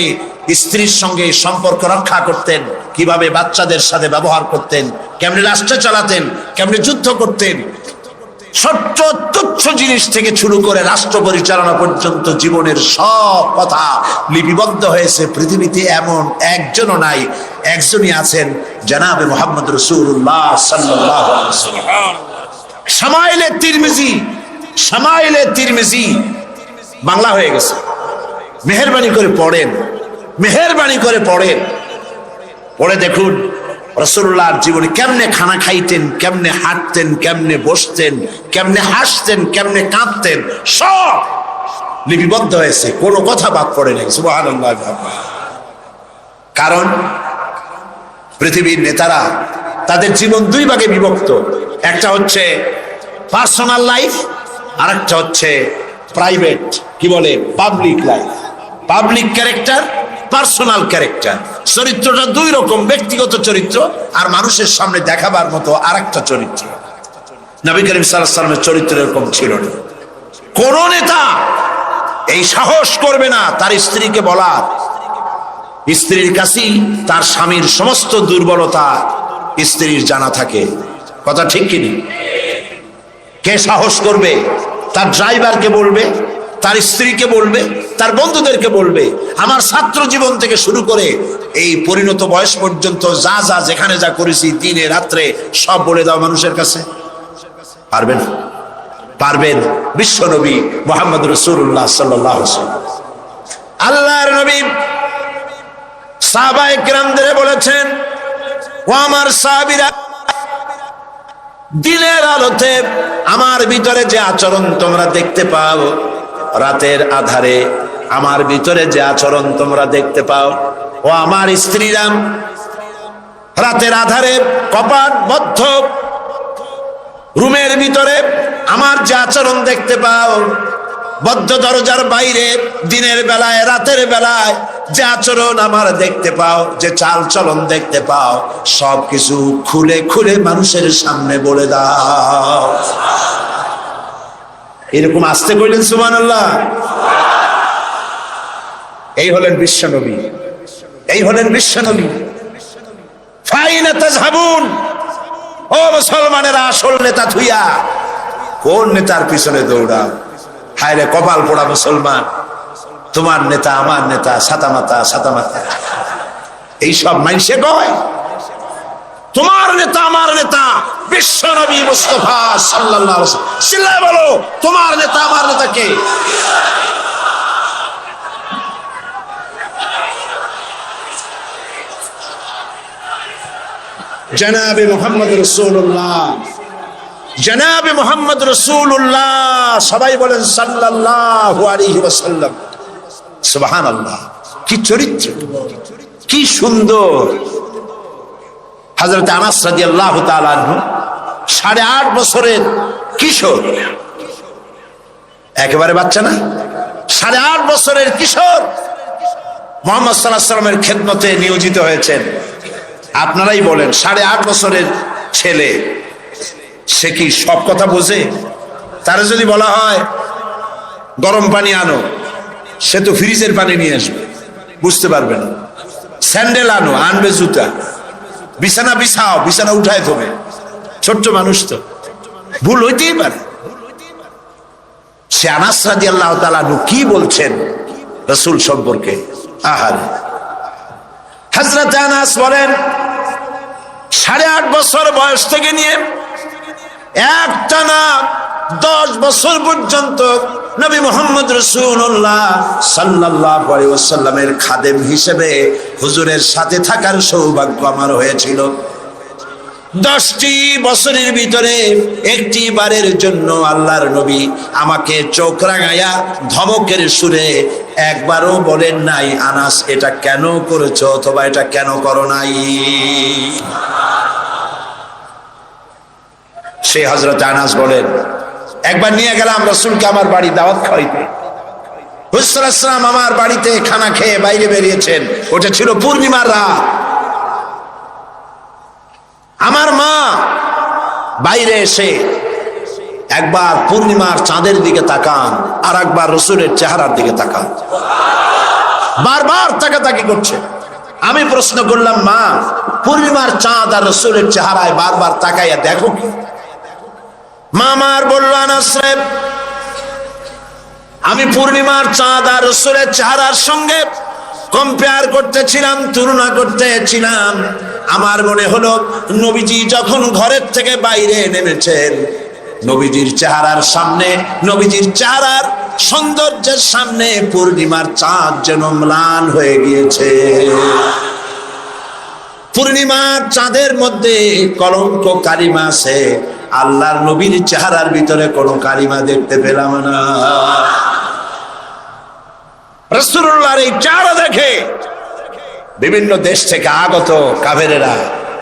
স্ত্রীর সঙ্গে সম্পর্ক রক্ষা করতেন, কিভাবে বাচ্চাদের সাথে ব্যবহার করতেন, কেমনে রাষ্ট্র চালাতেন, কেমনে যুদ্ধ করতেন, ছোট্ট তুচ্ছ জিনিস থেকে শুরু করে রাষ্ট্র পরিচালনা পর্যন্ত জীবনের সব কথা লিপিবদ্ধ হয়েছে। পৃথিবীতে এমন একজনও নাই, একজনই আছেন জনাবে মুহাম্মদ রাসূলুল্লাহ সাল্লাল্লাহু আলাইহি ওয়াসাল্লাম। শামাইলে তিরমিজি বাংলা হয়ে গেছে, মেহেরবানি করে পড়েন, মেহেরবানি করে পড়েন, পড়ে দেখুন রাসূলুল্লাহর জীবনে কেমনে খানা খাইতেন, কেমনে হাঁটতেন, কেমনে বসতেন, কেমনে হাসতেন, কেমনে কাঁদতেন, সব লিপিবদ্ধ হয়েছে, কোনো কথা বাদ পড়ে নাই। সুবহানাল্লাহ। কারণ পৃথিবীর নেতারা তাদের জীবন দুই ভাগে বিভক্ত, একটা হচ্ছে পার্সোনাল লাইফ, আর একটা হচ্ছে প্রাইভেট, কি বলে public life, public character, personal character. চরিত্রটা দুই রকম, ব্যক্তিগত চরিত্র আর মানুষের সামনে দেখাবার মতো আরেকটা চরিত্র। নবী করিম সাল্লাল্লাহু আলাইহি ওয়াসাল্লামের চরিত্র এরকম ছিল না। কোন নেতা এই সাহস করবে না তার স্ত্রীকে বলার, স্ত্রীর কাছেই তার স্বামীর সমস্ত দুর্বলতা স্ত্রীর জানা থাকে। কথা ঠিক কিনা? কে সাহস করবে তার ড্রাইভারকে বলবে, তার স্ত্রীকে বলবে, তার বন্ধুদেরকে বলবে, আমার ছাত্র জীবন থেকে শুরু করে এই পরিণত বয়স পর্যন্ত যা যা যেখানে যা করেছি দিনে রাত্রে সব বলে দাও মানুষের কাছে? পারবে না। পারবেন বিশ্ব নবী মুহাম্মদ রাসূলুল্লাহ সাল্লাল্লাহু আলাইহি ওয়াসাল্লাম। আল্লাহর নবী সাহাবায়ে কিরামদের বলেছেন, ও আমার সাহাবীরা, দিনের আলোতে আমার ভিতরে যে আচরণ তোমরা দেখতে পাও, রাতের আধারে আমার ভিতরে যে আচরণ তোমরা দেখতে পাও, ও আমার স্ত্রীরা, রাতের আধারে কপাট বদ্ধ রুমের ভিতরে আমার যে আচরণ দেখতে পাও, বদ্ধ দরজার বাইরে দিনের বেলায় রাতের বেলায় যে আচরণ আমার দেখতে পাও, যে চাল চলন দেখতে পাও, সবকিছু খুলে খুলে মানুষের সামনে বলে দাও। এরকম আসতে কইলেন সুবহানাল্লাহ। এই হলেন বিশ্বনবী, এই হলেন বিশ্বনবী। ফাইনা তাযহাবুন, ও মুসলমানেরা, আসল নেতা থুইয়া কোন নেতার পিছনে দৌড়াও? হায় রে কপাল পোড়া মুসলমান, তোমার নেতা আমার নেতা সাতামাতা সাতামাতা এইসব মাইনসে কয়। তোমার নেতা আমার নেতা বিশ্বনবী মুস্তাফা সাল্লাল্লাহু আলাইহি ওয়াসাল্লাম। চিল্লায় বলো, তোমার নেতা আমার নেতা কে? জনাবে মুহাম্মদ রাসূলুল্লাহ, জনাবে মুহাম্মদ রাসূলুল্লাহ। সবাই বলেন সাল্লাল্লাহু আলাইহি ওয়াসাল্লাম। সুবহানাল্লাহ, কি চরিত্র, কি সুন্দর। হযরত আনাস রাদিয়াল্লাহু তাআলা আনহু 8.5 বছরের কিশোর, একেবারে বাচ্চা না, 8.5 বছরের কিশোর মুহাম্মদ সাল্লাল্লাহু আলাইহি ওয়াসাল্লামের খেদমতে নিয়োজিত হয়েছেন। আপনারাই বলেন, 8.5 বছরের ছেলে, সে কি সব কথা বোঝে? তারা যদি বলা হয় গরম পানি আনো, সে তো ফ্রিজের পানি নিয়ে আসবে, বুঝতে পারবে না। স্যান্ডেল আনো, আনবে জুতা। বিছানা বিছাও, বিছানা উঠায় থবে। ছোট্ট মানুষ তো, ভুল হইতেই পারে। সে আনাস রাদিয়াল্লাহু তাআলা আনহু কি বলছেন রাসূল সম্পর্কে? আহারে, হযরত আনাস বলেন, 8.5 বছর বয়স থেকে নিয়ে একটানা 10 বছর পর্যন্ত নবী মুহাম্মদ রাসূলুল্লাহ সাল্লাল্লাহু আলাইহি ওয়াসাল্লামের খাদেম হিসেবে হুজুরের সাথে থাকার সৌভাগ্য আমার হয়েছিল। 10টি বছরের ভিতরে একটি বারের জন্য আল্লাহর নবী আমাকে চোখ রাঙাইয়া ধমকের সুরে একবারও বলেন নাই, আনাস এটা কেন করেছো অথবা এটা কেন করো নাই। সেই হযরত আনাস বলেন, একবার নিয়ে গেলাম রাসূলকে আমার বাড়ি দাওয়াত খাওয়াইতে। হুজুর সাল্লাল্লাহু আলাইহি ওয়াসাল্লাম আমার বাড়িতে খানা খেয়ে বাইরে বেরিয়েছেন। ওটা ছিল পূর্ণিমার রাত। আমার মা বাইরে এসে একবার পূর্ণিমার চাঁদের দিকে তাকান, আর একবার রাসূলের চেহারার দিকে তাকান, বারবার তাকাতাকি করছে। আমি প্রশ্ন করলাম, মা, পূর্ণিমার চাঁদ আর রাসূলের চেহারায় বারবার তাকাইয়া দেখো কি? মামার বলল, আনাস রে, আমি পূর্ণিমার চাঁদ আর রাসূলের চেহারার সঙ্গে কম্পেয়ার করতেছিলাম, তুলনা করতেছিলাম। আমার মনে হলো নবীজি যখন ঘরের থেকে বাইরে নেমেছেন, নবীজির চেহারার সামনে, নবীজির চেহারার সৌন্দর্যের সামনে পূর্ণিমার চাঁদ যেন ম্লান হয়ে গিয়েছে। পূর্ণিমার চাঁদের মধ্যে কলঙ্ক কালিমা আছে, আল্লাহর নবীর চেহারার ভিতরে কোনো কালিমা দেখতে পেলাম না। রাসূলুল্লাহর এই চেহারা দেখে বিভিন্ন দেশ থেকে আগত কাফেরেরা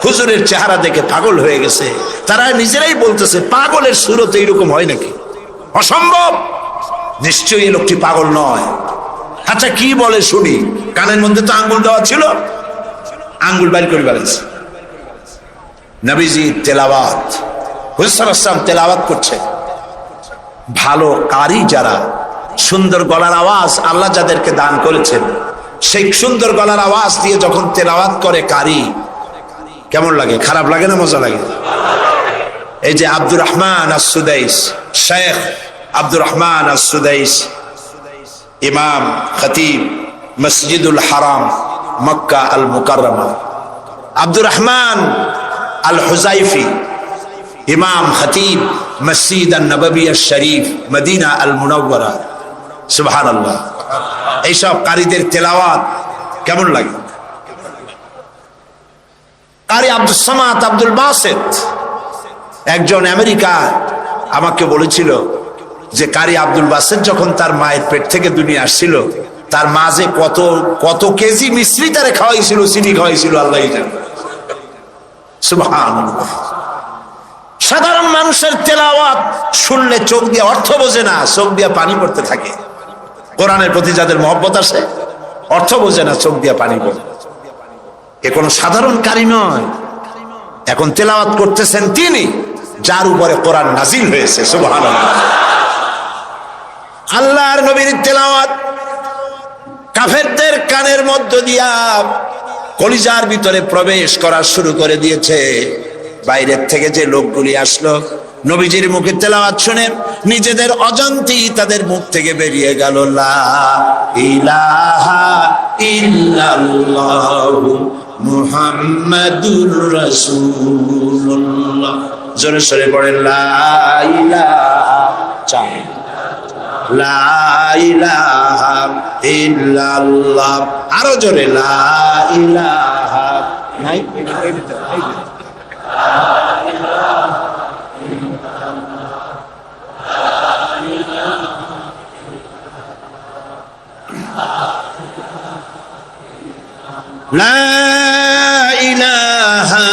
হুজুরের চেহারা দেখে পাগল হয়ে গেছে। তারা নিজেরাই বলতেছে, পাগলের সুরতে এরকম হয় নাকি? অসম্ভব, নিশ্চয়ই এই লোকটি পাগল নয়। আচ্ছা কি বলে শুনি। কানের মধ্যে তো আঙ্গুল দেওয়া ছিল, আঙ্গুল বাইর করে বেড়াচ্ছে। নবীজি তেলাওয়াত, হুজুর সাল্লাল্লাহু আলাইহি ওয়াসাল্লাম তেলাওয়াত করছে। ভালো কারি যারা, সুন্দর গলার আওয়াজ আল্লাহ যাদেরকে দান করেছেন, সেই সুন্দর গলার আওয়াজ দিয়ে যখন তেলাওয়াত করে কারি, কেমন লাগে? খারাপ লাগে না মজা লাগে? এই যে আব্দুর রহমান আস-সুদাইস, শেখ আব্দুর রহমান আস-সুদাইস, ইমাম খতিব মসজিদুল হারাম মক্কা আল মুকাররমা, আব্দুর রহমান আল হুজাইফি, ইমাম খতিব মসজিদ নববী শরীফ মদিনা আল মুনাওয়ারা। সুবহানাল্লাহ। এইসব কারীদের তেলাওয়াত কেমন লাগে? কারি আব্দুল সামাদ আব্দুল বাসেত, একজন আমেরিকা আমাকে বলেছিল যে কারি আব্দুল বাসেত যখন তার মায়ের পেট থেকে দুনিয়া আসছিল, তার মাঝে কত কত কেজি মিশ্রি তারে খাওয়াইছিল, চিনি খাওয়াইছিল, আল্লাহই জানে। সুবহানাল্লাহ। সাধারণ মানুষের তেলাওয়াত শুনলে চোখ দিয়ে অর্থ বোঝে না, চোখ দিয়ে পানি পড়তে থাকে। কোরআনের প্রতি যাদের মহব্বত আছে, অর্থ বোঝে না, চোখ দিয়ে পানি পড়ে। এ কোনো সাধারণ কারি নয়। এখন তেলাওয়াত করতেছেন তিনি, যার উপরে কোরআন নাজিল হয়েছে। সুবহানাল্লাহ। আল্লাহর নবীর তেলাওয়াত কাফেরদের কানের মধ্য দিয়া কলিজার ভিতরে প্রবেশ করা শুরু করে দিয়েছে। বাইরের থেকে যে লোকগুলি আসলো, নবীজির মুখে তেলাওয়াত শুনে নিজেদের অজান্তেই তাদের মুখ থেকে বেরিয়ে গেল, লা ইলাহা ইল্লাল্লাহু মুহাম্মাদুর রাসূলুল্লাহ। জোরে সরে পড়েন, লা ইলাহা, লা ইলাহা ইল্লাল্লাহ। আরো জোরে, লা ইলাহা। নাই লা ইলাহা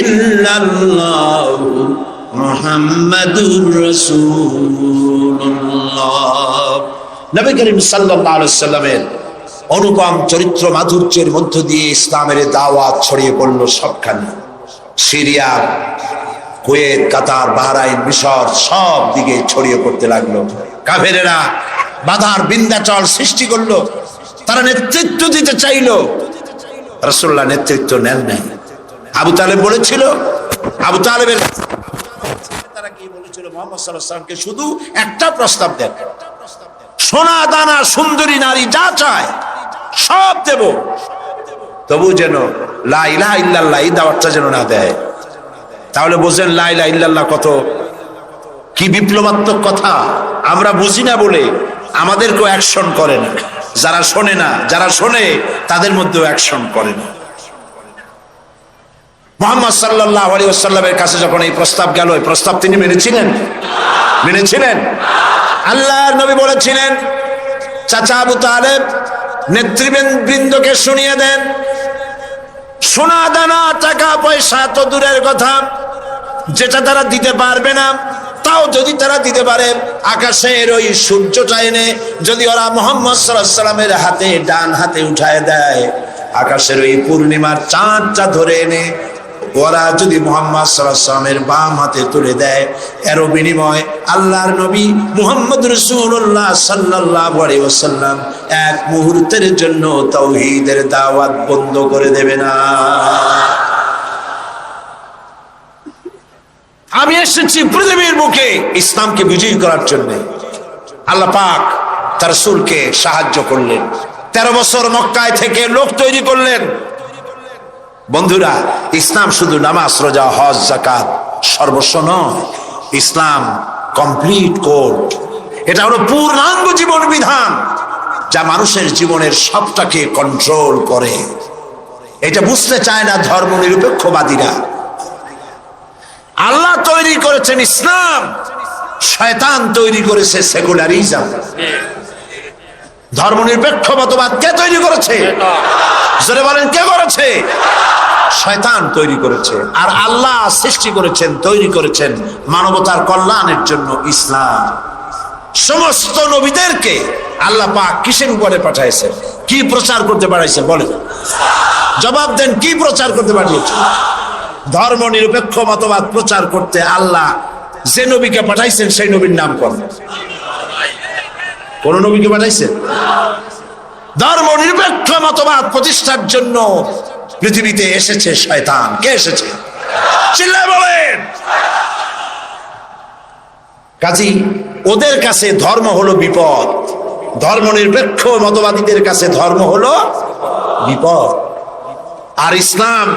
ইল্লাল্লাহু মুহাম্মাদুর রাসূলুল্লাহ। নবী করিম সাল্লাল্লাহু আলাইহি ওয়াসাল্লামের অনুপম চরিত্র মাধুর্যের মধ্য দিয়ে ইসলামের দাওয়াত ছড়িয়ে পড়ল সবখানে। সিরিয়া, কুয়েত, কাতার, বাহরাইন, মিশর সব দিকে ছড়িয়ে পড়তে লাগলো। কাফেরেরা বাধার বিন্ধ্যাচল সৃষ্টি করলো। তারা নেতৃত্ব দিতে চাইলো, রাসূলুল্লাহ নেতৃত্ব নেন নাই। আবু তালেব বলেছিল, আবু তালেবের তারা কি বলেছিল, মুহাম্মদ সাল্লাল্লাহু আলাইহি ওয়াসাল্লামকে শুধু একটা প্রস্তাব দেন, সোনা দানা সুন্দরী নারী যা চায় সব দেব, তবু যেন লা ইলাহা ইল্লাল্লাহ এই দাওয়াতটা যেন না দেয়। তাহলে বোঝেন লা ইলাহা ইল্লাল্লাহ কত কি বিপ্লবাত্মক কথা। আমরা বুঝি না বলে আমাদেরকেও অ্যাকশন করে না, যারা শোনে না, যারা শোনে তাদের মধ্যেও অ্যাকশন করে না। মুহাম্মদ সাল্লাল্লাহু আলাইহি ওয়াসাল্লামের কাছে যখন এই প্রস্তাব গেল, এই প্রস্তাব তিনি মেনেছিলেন? মেনেছিলেন? আল্লাহর নবী বলেছিলেন, চাচা আবু তালেব নেতৃবৃন্দকে শুনিয়ে দেন, সোনা দানা টাকা পয়সা তো দূরের কথা, যেটা তারা দিতে পারবে না, তাও যদি তারা দিতে পারে আকাশের ওই সূর্যটা এনে যদি ওরা মুহাম্মদ সাল্লাল্লাহু আলাইহি ওয়াসাল্লামের হাতে, ডান হাতে উঠায় দেয়, আকাশের ওই পূর্ণিমার চাঁদটা ধরে এনে ওরা যদি মুহাম্মদ সাল্লাল্লাহু আলাইহি ওয়াসাল্লামের বাম হাতে তুলে দেয়, এর বিনিময় আল্লাহর নবী মুহাম্মদ রাসূলুল্লাহ সাল্লাল্লাহু আলাইহি ওয়াসাল্লাম এক মুহূর্তের জন্য তাওহীদের দাওয়াত বন্ধ করে দেবে না। আমি এসেছি পৃথিবীর বুকে ইসলামকে বিজয়ী করার জন্য। আল্লাহ পাক তার রাসূলকে সাহায্য করলেন, 13 বছর মক্কায় থেকে লোক তৈরি করলেন। বন্ধুরা, ইসলাম শুধু নামাজ, রোজা, হজ, যাকাত সর্বস্ব নয়। ইসলাম কমপ্লিট কোড, এটা হলো পূর্ণাঙ্গ জীবন বিধান যা মানুষের জীবনের সবটাকে কন্ট্রোল করে। এটা বুঝতে চায় না ধর্ম নিরপেক্ষবাদীরা। আল্লাহ তৈরি করেছেন ইসলাম, শয়তান তৈরি করেছে সেকুলারিজম। ধর্ম নিরপেক্ষ মতবাদ কে তৈরি করেছে? জোরে বলেন, কে করেছে? শয়তান তৈরি করেছে। আর আল্লাহ সৃষ্টি করেছেন, তৈরি করেছেন মানবতার কল্যাণের জন্য ইসলাম। সমস্ত নবীদেরকে আল্লাহ পাক কিসের উপরে পাঠাইছেন? কি প্রচার করতে পাঠাইছেন? বলেন, জবাব দেন, কি প্রচার করতে পাঠিয়েছেন? ধর্ম নিরপেক্ষ মতবাদ প্রচার করতে আল্লাহ যে নবীকে পাঠাইছেন সেই নবীর নাম কোন? কোন নবীকে পাঠাইছেন? ধর্ম নিরপেক্ষ মতবাদ প্রতিষ্ঠার জন্য পৃথিবীতে এসেছে শয়তান। কে এসেছে? চিল্লায় বলেন। কাজী ওদের কাছে ধর্ম হলো বিপদ, ধর্ম নিরপেক্ষ মতবাদীদের কাছে ধর্ম হলো বিপদ। আর ইসলাম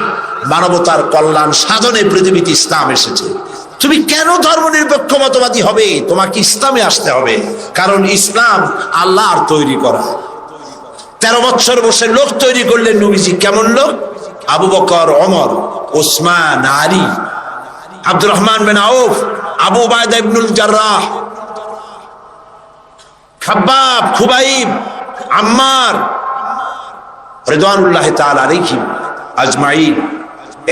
মানবতার কল্যাণ সাধনে পৃথিবীতে ইসলাম এসেছে। তুমি কেন ধর্ম নিরপেক্ষ মতবাদী হবে? তোমাকে ইসলামে আসতে হবে, কারণ ইসলাম আল্লাহর তৈরি করা। 13 বছর বসে লোক তৈরি করলেন নবীজি। কেমন লোক? আবু বকর, ওমর, ওসমান, আলী, আব্দুর রহমান বিন আউফ, আবু উবাইদা ইবনুল জাররাহ, খাব্বাব, খুবাইব, আম্মার রিদওয়ানুল্লাহি তাআলা আলাইহিম আজমাইন।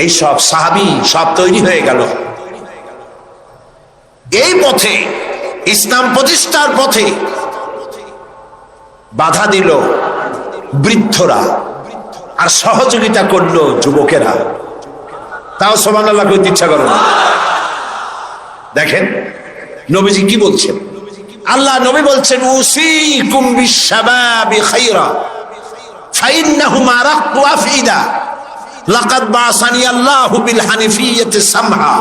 এই সব সাহাবী সব তৈরি হয়ে গেল। এই পথে, ইসলাম প্রতিষ্ঠার পথে বাধা দিল বৃদ্ধরা, আর সহযোগিতা করলো যুবকেরা। তাও সুবহানাল্লাহ কইতে ইচ্ছা করে না। দেখেন নবীজি কি বলছেন। আল্লাহ নবী বলছেন, উসিকুম বিশ-শাবাবি খায়রা ফাইন্নাহুম আরাক্কু আফইদা লাকাদ বাসানি আল্লাহু বিল হানিফিয়্যাতি সামহা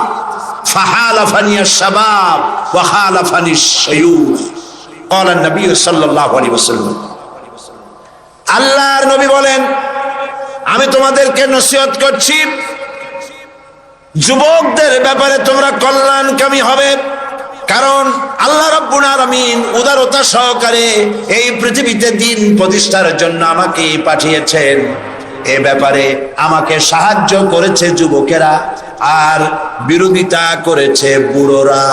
ফাহালাফানি আশ-শাবাব ওয়া খালাফানি আশ-শায়ুখ। ক্বালা an-নাবী সাল্লাল্লাহু আলাইহি ওয়াসাল্লাম। আল্লাহর নবী বলেন, আমি তোমাদেরকে নসিহত করছি, যুবকদের ব্যাপারে তোমরা কল্যাণকামী হবে, কারণ আল্লাহ রাব্বুল আলামিন উদারতা সহকারে এই পৃথিবীতে দ্বীন প্রতিষ্ঠার জন্য আমাকে পাঠিয়েছেন। এ ব্যাপারে আমাকে সাহায্য করেছে যুবকেরা, আর বিরোধিতা করেছে বুড়োরা।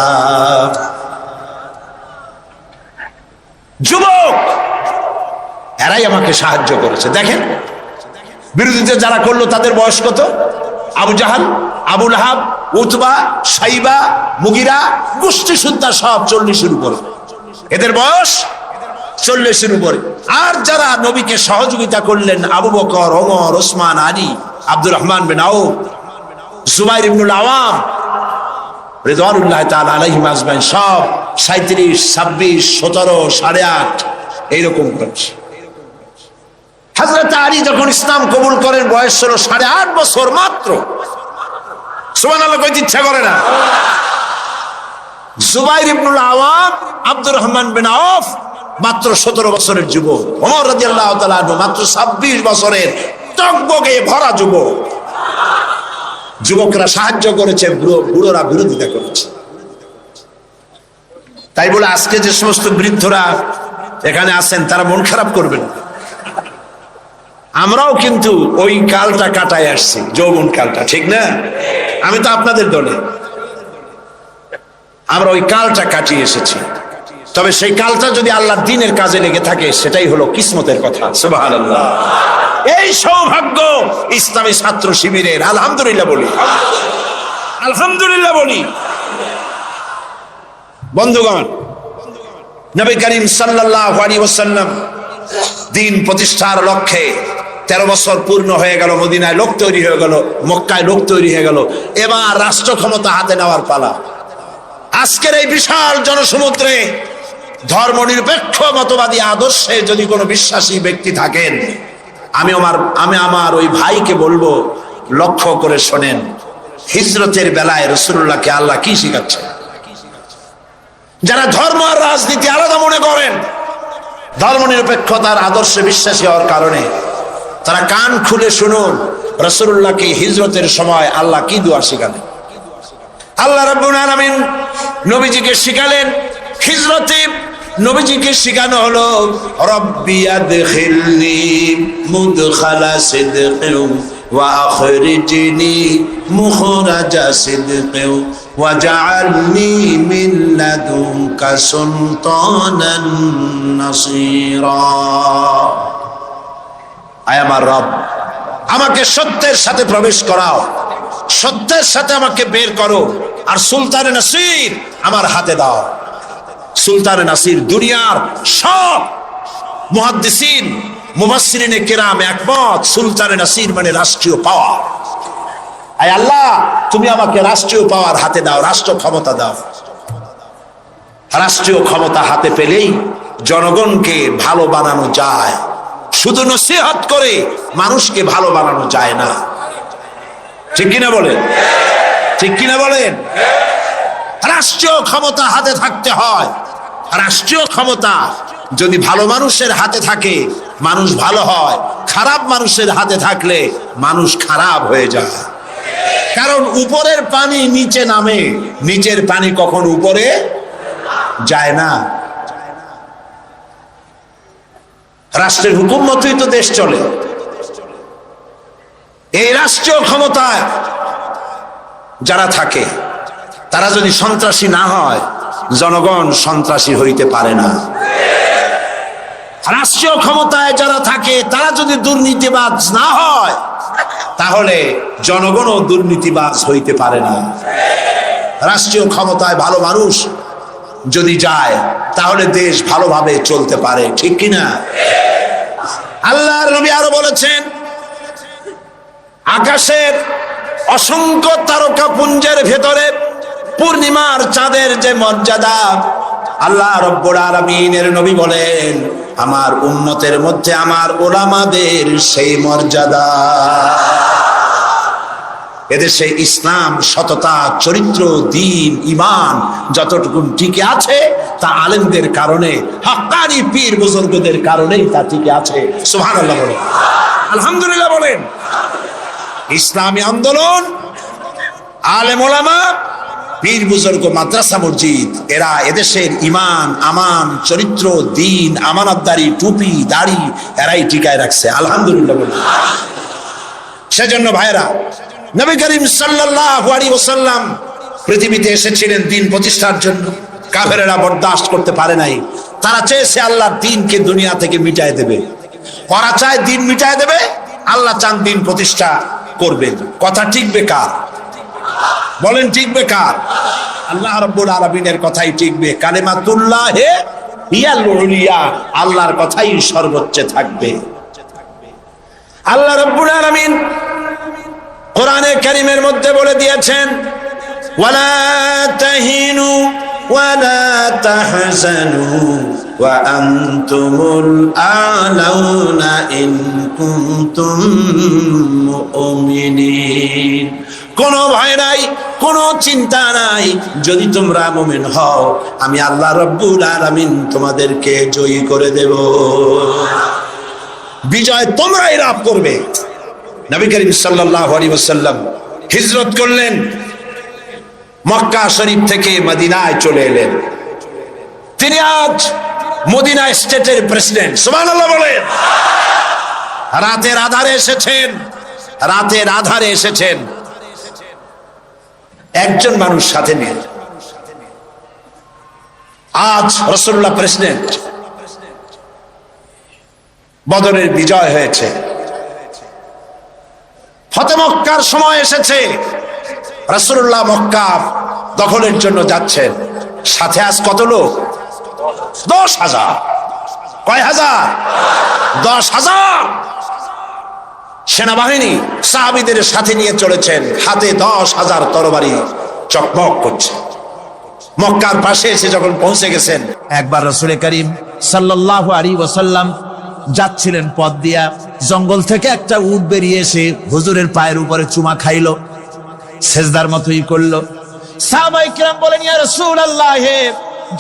যুবক এরাই আমাকে সাহায্য করেছে। দেখেন বিরোধিতা যারা করলো তাদের বয়স কত? আবু জাহাল, আবু লাহাব, উতবা, সাইবা, মুগিরা, গোষ্ঠী সুদ্ধা সব 40-এর উপরে। এদের বয়স 40-এর উপরে। আর যারা নবীকে সহযোগিতা করলেন, আবু বকর, ওমর, ওসমান, আলী, আব্দুর রহমান বিন আউফ, জুবাইর ইবনুল আওয়াম রিদওয়ানুল্লাহি তাআলা আলাইহিম আজমাইন, সব 37, 26, 17, 8.5 এইরকম করছে। হযরত আলী যখন ইসলাম কবুল করেন বয়স ছিল 8.5 বছর মাত্র। সুবহানাল্লাহ কইতে ইচ্ছা করে না। জুবাইর ইবনুল আওয়াম, আব্দুর রহমান বিন আউফ মাত্র 17 বছরের যুবক। ওমর রাদিয়াল্লাহু তাআলা আনহু মাত্র 26 বছরের টকবগে ভরা যুবক। যুবকরা সাহায্য করেছে, বুড়োরা বিরোধিতা করেছে। তাই বলে আজকে যে সমস্ত বৃদ্ধরা এখানে আছেন তারা মন খারাপ করবেন। আমরাও কিন্তু ওই কালটা কাটায় আসছি, যৌবন কালটা, ঠিক না? আমি তো আপনাদের দলে, আমরা ওই কালটা কাটিয়ে এসেছি। তবে সেই কালটা যদি আল্লাহর দ্বীনের কাজে লেগে থাকে সেটাই হলো কিসমতের কথা। সুবহানাল্লাহ। এই সৌভাগ্য ইসলামী ছাত্র শিবিরের। আলহামদুলিল্লাহ বলি, আলহামদুলিল্লাহ বলি। বন্ধুগণ, নবী করিম সাল্লাল্লাহু আলাইহি ওয়াসাল্লাম দ্বীন প্রতিষ্ঠার লক্ষ্যে 13 বছর পূর্ণ হয়ে গেল। মদিনায় লোক তৈরি হয়ে গেল, মক্কায় লোক তৈরি হয়ে গেল। এবার রাষ্ট্র ক্ষমতা হাতে নেওয়ার পালা। আজকের এই বিশাল জনসমুদ্রে ধর্ম নিরপেক্ষ মতবাদী আদর্শে যদি কোনো বিশ্বাসী ব্যক্তি থাকেন, আমি আমার ওই ভাইকে বলবো, লক্ষ্য করে শোনেন। হিজরতের বেলায় রাসূলুল্লাহকে আল্লাহ কি শিখাচ্ছেন? যারা ধর্ম আর রাজনীতি আলাদা মনে করেন, ধর্মনিরপেক্ষতার আদর্শে বিশ্বাসী হওয়ার কারণে তারা কান খুলে শুনুন রাসূলুল্লাহকে হিজরতের সময় আল্লাহ কি দোয়া শিখালেন। আল্লাহ রাব্বুল আলামিন নবীজিকে শিখালেন হিজরতে। নবীজিকে শিখানো হলো রব্বি আদখিলনি মুদখালা সিদকিন ওয়া আখরিজনি মুখরাজা সিদকিন ওয়াজআলনি মিন লাদুনকা সুলতানান নাসীরা। আয় আমার রব, আমাকে সত্যের সাথে প্রবেশ করাও, সত্যের সাথে আমাকে বের করো, আর সুলতানে নাসির আমার হাতে দাও। সুলতানে নাসির দুনিয়ার সব মুহাদ্দিসিন মুফাসসিরিনে কেরাম একমত, সুলতানে নাসির মানে রাষ্ট্রীয় পাওয়ার। আয় আল্লাহ, তুমি আমাকে রাষ্ট্রীয় পাওয়ার হাতে দাও, রাষ্ট্র ক্ষমতা দাও। রাষ্ট্রীয় ক্ষমতা হাতে পেলেই জনগণকে ভালো বানানো যায়, শুধু নসিহত করে মানুষকে ভালো বানানো যায় না। ঠিক কিনা বলেন? ঠিক কিনা বলেন? রাষ্ট্রীয় ক্ষমতা হাতে থাকতে হয়। রাষ্ট্রীয় ক্ষমতা যদি ভালো মানুষের হাতে থাকে মানুষ ভালো হয়, খারাপ মানুষের হাতে থাকলে মানুষ খারাপ হয়ে যায়। কারণ উপরের পানি নিচে নামে, নিচের পানি কখন উপরে যায় না। রাষ্ট্রের হুকুম মতোই তো দেশ চলে। এই রাষ্ট্রীয় ক্ষমতায় যারা থাকে তারা যদি সন্ত্রাসী না হয়, জনগণ সন্ত্রাসী হইতে পারে না। রাষ্ট্রীয় ক্ষমতায় যারা থাকে তারা যদি দুর্নীতিবাজ না হয়, তাহলে জনগণও দুর্নীতিবাজ হইতে পারে না। রাষ্ট্রীয় ক্ষমতায় ভালো মানুষ যদি যায় তাহলে দেশ ভালোভাবে চলতে পারে। ঠিক কিনা? আল্লাহর নবী আরো বলেছেন, আকাশের অসংখ্য তারকা পুঞ্জের ভেতরে পূর্ণিমার চাঁদের যে মর্যাদা, আল্লাহ রব্বুল আলামিনের নবী বলেন আমার উম্মতের মধ্যে আমার উলামাদের সেই মর্যাদা। এদেশে ইসলাম, সততা, চরিত্র, দ্বীন, ঈমান যতটুকু টিকে আছে তা আলেমদের কারণে, হাক্কানি পীর বুজুর্গদের কারণেই তা টিকে আছে। সুবহানাল্লাহ বলেন, আলহামদুলিল্লাহ বলেন। ইসলামী আন্দোলন, আলেম ওলামা, পীর বুজুর্গ, মাদ্রাসা মসজিদ, এরা এদেশের ঈমান, আমান, চরিত্র, দ্বীন, আমানতদারি, টুপি, দাড়ি এরাই টিকায় রাখছে। আলহামদুলিল্লাহ বলেন। সেজন্য ভাইরা, নবী করিম সাল্লাল্লাহু আলাইহি ওয়াসাল্লাম পৃথিবীতে এসেছিলেন দ্বীন প্রতিষ্ঠার জন্য। কাফেরেরা বরদাস্ত করতে পারে নাই। তারা চেয়েছে আল্লাহর দ্বীনকে দুনিয়া থেকে মিটায় দেবে। ওরা চায় দ্বীন মিটায় দেবে, আল্লাহ চান দ্বীন প্রতিষ্ঠা করবেন। কথা টিকবে কার? বলেন টিকবে কার? আল্লাহ রাব্বুল আলামিনের কথাই টিকবে। কালিমাতুল্লাহি হিয়াল উলিয়া, আল্লাহর কথাই সর্বোচ্চ থাকবে। আল্লাহ রাব্বুল আলামিন কোরআনে কারীমের মধ্যে বলে দিয়েছেন, ওয়ালা তাহিনু ওয়ালা তাহজানু ওয়া আনতুমুল আলাউনা ইন কুনতুম মুমিনিন। কোনো ভয় নাই, কোনো চিন্তা নাই, যদি তোমরা মুমিন হও আমি আল্লাহ রাব্বুল আলামিন তোমাদেরকে জয়ী করে দেব। বিজয় তোমরাই লাভ করবে। নবী করিম সাল্লাল্লাহু আলাইহি ওয়াসাল্লাম হিজরত করলেন, মক্কা শরীফ থেকে মদিনায় চলে এলেন। তিনি আজ মদিনা স্টেটের প্রেসিডেন্ট। সুবহানাল্লাহ বলেন। রাতের আধারে এসেছেন, রাতের আধারে এসেছেন, একজন মানুষ সাথে নিয়ে। আজ রাসূলুল্লাহ প্রেসিডেন্ট। বদরের বিজয় হয়েছে, ফতে মক্কার সময় এসেছে। রাসূলুল্লাহ মক্কা দখলের জন্য যাচ্ছেন। সাথে আজ কত লোক? 10,000। কয় হাজার? 10,000 সেনাবাহিনী সাহাবীদের সাথে নিয়ে চলেছেন। হাতে 10,000 তরবারি চকমক করছে। মক্কার পাশে এসে যখন পৌঁছে গেছেন, একবার রাসূল করিম সাল্লাল্লাহু আলাইহি ওয়াসাল্লাম যাচ্ছিলেন পথ দিয়া, জঙ্গল থেকে একটা উট বেরিয়ে এসে হুজুরের পায়ের উপরে চুমা খাইলো। সেজদার মতোই করলো। সাহাবায়ে কিরাম বলেন, ইয়া রাসূলুল্লাহ,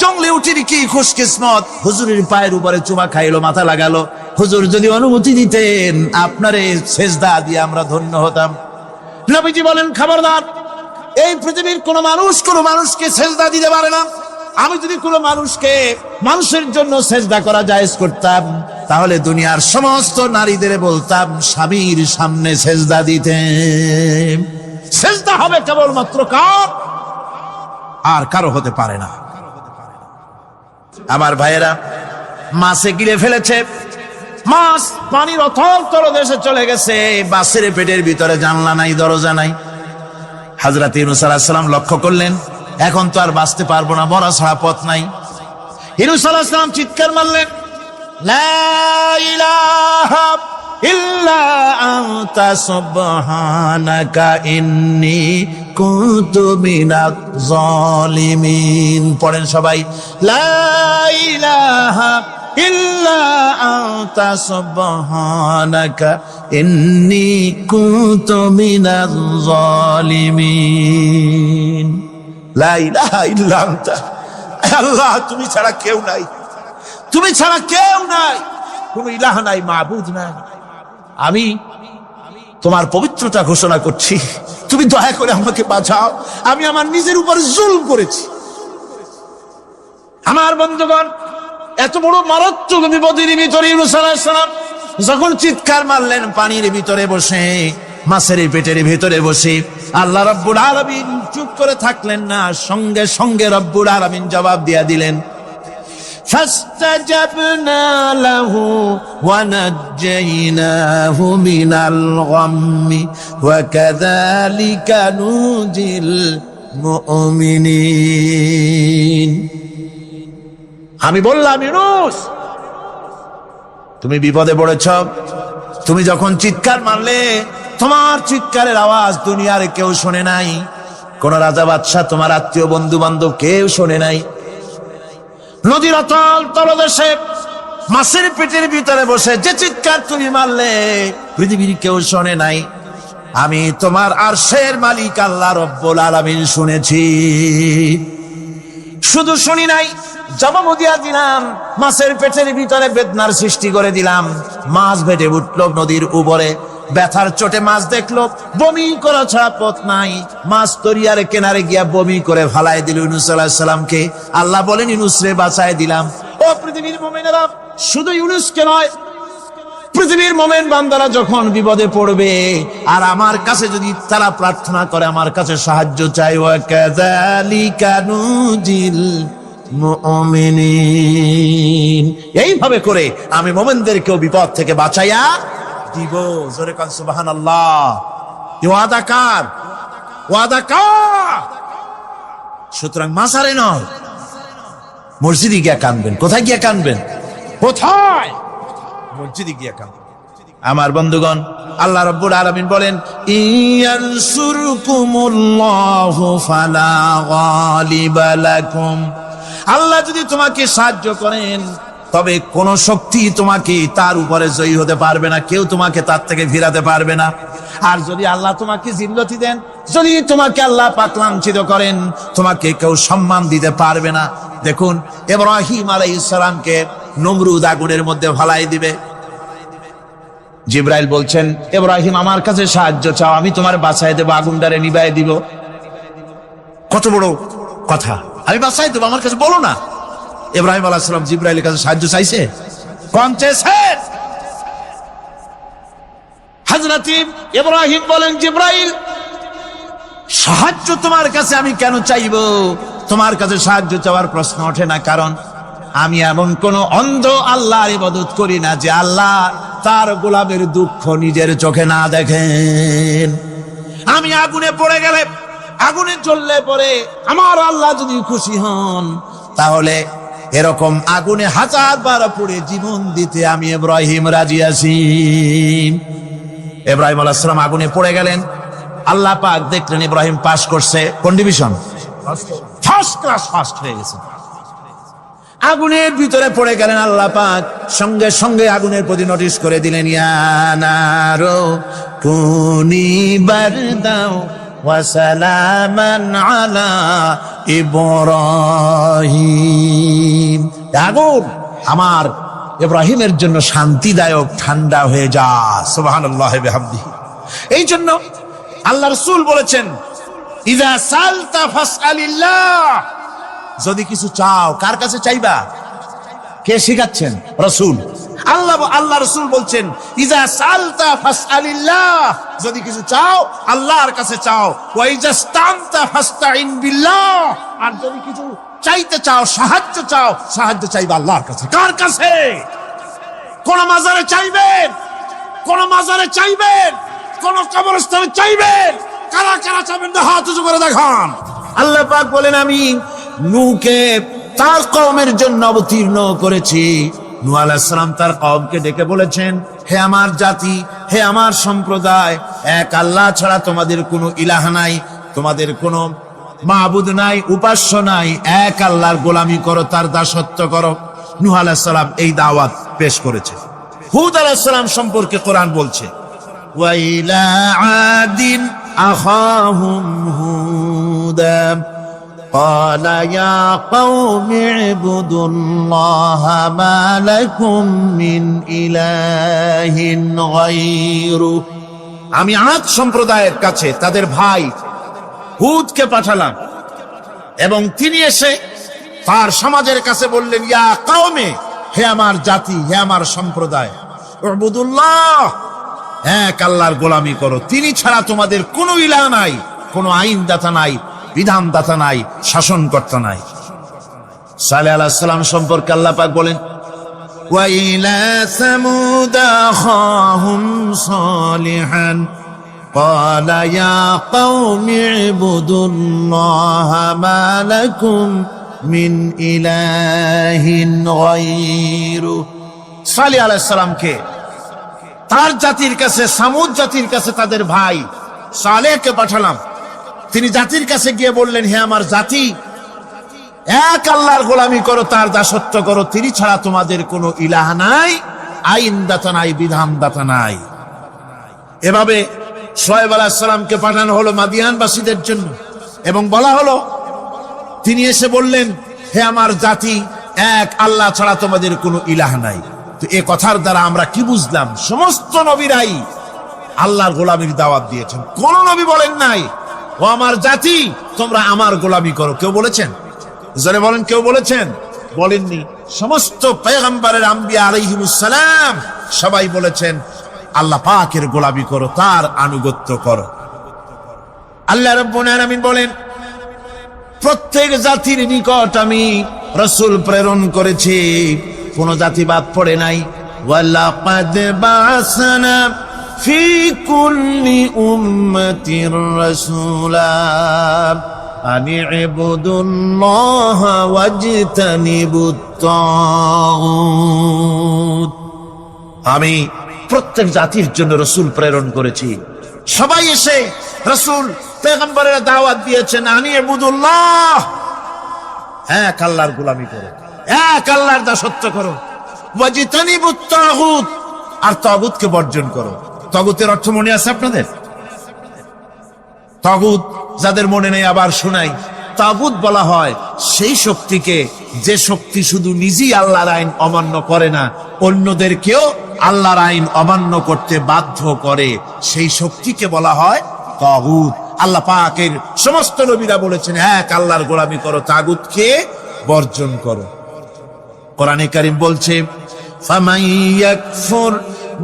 জঙ্গলে উঠির কি খুশকিসমত, হুজুরের পায়ের উপরে চুমা খাইলো, মাথা লাগালো। হুজুর যদি অনুমতি দিতেন আপনারে সেজদা দিয়ে আমরা ধন্য হতাম। নবীজি বলেন, খবরদার, এই পৃথিবীর কোন মানুষ কোন মানুষকে সেজদা দিতে পারে না। আমি যদি কোন মানুষকে মানুষের জন্য সেজদা করা জায়েজ করতাম, তাহলে দুনিয়ার সমস্ত নারীদের বলতাম স্বামীর সামনে সেজদা দিতে। সেজদা হবে কেবলমাত্র কার? আর কারো হতে পারে না। আমার ভাইয়েরা, মাছে গিলে ফেলেছে, মাছ পানির অথল তলদেশে চলে গেছে, মাছের পেটের ভিতরে জানলা নাই, দরজা নাই। হযরত ইউনূস আলাইহিস সালাম লক্ষ্য করলেন, এখন তো আর বাঁচতে পারবো না, মরা ছাড়া পথ নাই। ইউনূস আলাইহিস সালাম চিৎকার মারলেন, লা ইলাহা ইল্লা আনতা সুবহানাকা ইন্নী কুনতু মিনাজ জালিমিন। পড়েন সবাই, লা ইলাহা ইল্লা আনতা সুবহানাকা ইন্নী কুনতু মিনাজ জালিমিন। লা ইলাহা ইল্লা আনতা, আল্লাহ তুমি ছাড়া কেউ নাই, তুমি ছাড়া কেউ নাই, কোন ইলাহ নাই, মাবুদ নাই। আমি তোমার পবিত্রতা ঘোষণা করছি, তুমি দয়া করে আমাকে বাঁচাও, আমি আমার নিজের উপর জুলম করেছি। আমার বন্ধুগণ, এত বড় মারাত্মক বিপদের ভিতরে ইউনূস আলাইহিস সালাম যখন চিৎকার মারলেন, পানির ভিতরে বসে, মাছের পেটের ভিতরে বসে, আল্লাহ রাব্বুল আলামিন চুপ করে থাকলেন না, সঙ্গে সঙ্গে রব্বুল আলামিন জবাব দিয়া দিলেন, فاستجبنا له ونجيناه من الغم وكذلك ننجي المؤمنين। আমি বললাম, ইউনূস তুমি বিপদে পড়েছ, তুমি যখন চিৎকার মারলে তোমার চিৎকারের আওয়াজ দুনিয়ার কেউ শোনে নাই, কোন রাজা বাদশাহ, তোমার আত্মীয় বন্ধু বান্ধব কেউ শোনে নাই। নদীর অতল তলদেশে মাছের পেটের ভিতরে বসে যে চিৎকার তুমি মারলে পৃথিবীর কেউ শোনে নাই, আমি তোমার আরশের মালিক আল্লাহ রব্বুল আলামিন শুনেছি। শুধু শুনি নাই, জবাব দিয়া দিলাম, মাছের পেটের ভিতরে বেদনার সৃষ্টি করে দিলাম। মাছ ভেটে উঠলো নদীর উপরে, ব্যথার চোটে মাছ দেখলো, বমি করা ছাড়া পথ নাই। মাছ তরিয়ার কেনারে গিয়া বমি করে ফালাই দিল ইউনূস আলাইহিস সালামকে। আল্লাহ বলেন, ইউনূস রে বাঁচায় দিলাম। ও পৃথিবীর মুমিনেরা, শুধু ইউনূসকে নয়, পৃথিবীর মুমিন বান্দারা যখন বিপদে পড়বে আর আমার কাছে যদি তারা প্রার্থনা করে, আমার কাছে সাহায্য চাই, ওয়া কাযালিকা নুজিল মুমিনিন, এইভাবে করে আমি মুমিনদেরকেও বিপদ থেকে বাঁচাইয়া দিব। জোরে কান সুবহানাল্লাহ। ওয়াদা কার? ওয়াদা কার? সুতরাং মাসারে নয়, মসজিদে গিয়া কানবেন। কোথায় গিয়া কানবেন? কোথায়? মসজিদে গিয়া কানবেন। আমার বন্ধুগণ, আল্লাহ রাব্বুল আলামিন বলেন, ইয়ানসুরকুমুল্লাহু ফালা গালিবা লাকুম, আল্লাহ যদি তোমাকে সাহায্য করেন তবে কোন শক্তি তোমাকে তার উপরে জয়ী হতে পারবে না, কেউ তোমাকে তার থেকে ফিরাতে পারবে না। আর যদি আল্লাহ তোমাকে জিল্লতি দেন, যদি তোমাকে আল্লাহ পাক লাঞ্ছিত করেন, তোমাকে কেউ সম্মান দিতে পারবে না। দেখুন, ইব্রাহিম আলাইহিস সালামকে নমরুদ আগুনের মধ্যে ফালাই দিবে, জিবরাইল বলছেন, ইব্রাহিম আমার কাছে সাহায্য চাও, আমি তোমার বাঁচাই দেব, আগুনটারে নিভাই দিব। কত বড় কথা, আমি বাঁচাই দেব, আমার কাছে বলো না। ইব্রাহিম আলাইহিস সালাম জিবরাইলের কাছে সাহায্য চাইছে, কোন চেয়েছে? হযরত ইব্রাহিম বলেন, জিবরাইল, সাহায্য তোমার কাছে আমি কেন চাইবো? তোমার কাছে সাহায্য চাওয়ার প্রশ্ন ওঠে না, কারণ আমি এমন কোন অন্ধ আল্লাহর ইবাদত করি না যে আল্লাহ তার গোলামের দুঃখ নিজের চোখে না দেখেন। আমি আগুনে পড়ে গেলে, আগুনে জ্বললে পরে আমার আল্লাহ যদি খুশি হন, তাহলে এরকম আগুনে 1000 বার পড়ে জীবন দিতে আমি ইব্রাহিম রাজি আছি। ইব্রাহিম আলাইহিস সালাম আগুনে পড়ে গেলেন, আল্লাহ পাক দেখলেন ইব্রাহিম পাস করছে, কোন ডিভিশন? ফার্স্ট ক্লাস, ফার্স্ট হয়ে গেছে। আগুনের ভিতরে পড়ে গেলেন, আল্লাহ পাক সঙ্গে সঙ্গে আগুনের প্রতি নোটিশ করে দিলেন, ইয়া নারু কুনি বারদাও ওয়া সালামান আলা ইব্রাহিম। আগুন আমার ইব্রাহিমের জন্য শান্তিদায়ক, ঠান্ডা হয়ে যা। সুবহানাল্লাহি ওয়া বিহামদিহি। এই জন্য আল্লাহ রাসূল বলেছেন, ইযা সালতা ফাসআলিল্লাহ, যদি কিছু চাও কার কাছে চাইবা? কে শিখাচ্ছেন? রাসূল। আল্লাহ রাসূল বলছেন, ইযা সালতা ফাসআলিল্লাহ, যদি কিছু চাও আল্লাহর কাছে চাও। ওয়া ইযা ইসতানতা ফাসতাইন বিল্লাহ, আর যদি কিছু চাইতে চাও, সাহায্য চাও, সাহায্য চাইবা আল্লাহর কাছে। কার কাছে? কোন মাজারে চাইবেন? কোন মাজারে চাইবেন? কোন কবরস্থানে চাইবেন? কারা কারা চাইবেন? হাত উঁচু করে দেখান। আল্লাহ পাক বলেন, আমি নূহকে তার কওমের জন্য অবতীর্ণ করেছি। নূহ আলাইহিস সালাম তার কওমকে ডেকে বলেছেন, হে আমার জাতি, হে আমার সম্প্রদায়, এক আল্লাহ ছাড়া তোমাদের কোনো ইলাহ নাই, তোমাদের কোনো মাবুদ নাই, উপাস্য নাই, এক আল্লাহর গোলামি করো, তার দাসত্ব করো। নূহ আলাইহিস সালাম এই দাওয়াত পেশ করেছে। হুদ আলাইহিস সালাম সম্পর্কে কোরআন বলছে, ওয়া ইলা আদিন আখাহুম হুদা قال يا قوم اعبدوا الله ما لكم من إله غيره। আমি আদ সম্প্রদায়ের কাছে তাদের ভাই হুদকে পাঠালাম, এবং তিনি এসে তার সমাজের কাছে বললেন, ইয়া কওমে, হে আমার জাতি, হে আমার সম্প্রদায়, উবুদুল্লাহ, এক আল্লাহর গোলামি করো, তিনি ছাড়া তোমাদের কোনো ইলাহ নাই, কোনো আইনদাতা নাই, বিধানদাতা নাই, শাসনকর্তা নাই। সালেহ আলাইহিস সালাম সম্পর্কে আল্লাহ পাক বলেন, ওয়া ইলা সামুদ আখাহুম সালিহান قال يا قوم اعبدوا الله ما لكم من إله غيره। সালেহ আলাইহিস সালামকে তার জাতির কাছে, সামুদ জাতির কাছে তাদের ভাই সালেহকে পাঠালাম। তিনি জাতির কাছে গিয়ে বললেন, হে আমার জাতি, এক আল্লাহর গোলামি করো, তার দাসত্ব করো, তিনি ছাড়া তোমাদের কোনো ইলাহ নাই, আইনদাতা নাই, বিধানদাতা নাই। এভাবে শুআয়ব আলাইহিস সালামকে পাঠানো হলো মাদিয়ানবাসীদের জন্য, এবং বলা হলো, তিনি এসে বললেন, হে আমার জাতি, এক আল্লাহ ছাড়া তোমাদের কোনো ইলাহ নাই। তো এই কথার দ্বারা আমরা কি বুঝলাম? সমস্ত নবীরাই আল্লাহর গোলামির দাওয়াত দিয়েছেন। কোন নবী বলেন নাই, ও আমার জাতি, তোমরা আমার গোলামি করো। কেউ বলেছেন? জোরে বলেন, কেউ বলেছেন? বলেননি। সমস্ত পয়গম্বরের, আম্বিয়া আলাইহিমুস সালাম, সবাই বলেছেন আল্লাহ পাকের গোলামি করো, তার আনুগত্য করো। আল্লাহ রাব্বুল আলামিন বলেন, প্রত্যেক জাতির নিকট আমি রাসূল প্রেরণ করেছি, কোন জাতি বাদ পড়ে নাই। ওয়ালাকাদ বা'সনা ফি কুল্লি উম্মাতির রাসূলা আন ইবুদুল্লাহা ওয়াজতানিবুত তাগুত। আমি প্রত্যেক জাতির জন্য রাসূল প্রেরণ করেছি। সবাই এসে রাসূল পয়গম্বরের দাওয়াত দিয়েছেন, আন ইবুদুল্লাহ, এক আল্লাহর গোলামি করো, এক আল্লাহর দাসত্ব করো, ওয়াজতানিবুত তাগুত, আর তাগুতকে বর্জন করো। তাগুতের অর্থ মনে আছে আপনাদের? তাগুত যাদের মনে নেই আবার শোনাই। তাগুত বলা হয় সেই শক্তিকে, যে শক্তি শুধু নিজেই আল্লাহর আইন অমান্য করে না, অন্যদেরকেও আল্লাহর আইন অমান্য করতে বাধ্য করে, সেই শক্তিকে বলা হয় তাগুত। আল্লাহ পাকের সমস্ত নবীরা বলেছেন, এক আল্লাহর গোলামি করো, তাগুতকে বর্জন করো। কোরআনে কারীম বলছে, ফামান ইয়াকফুর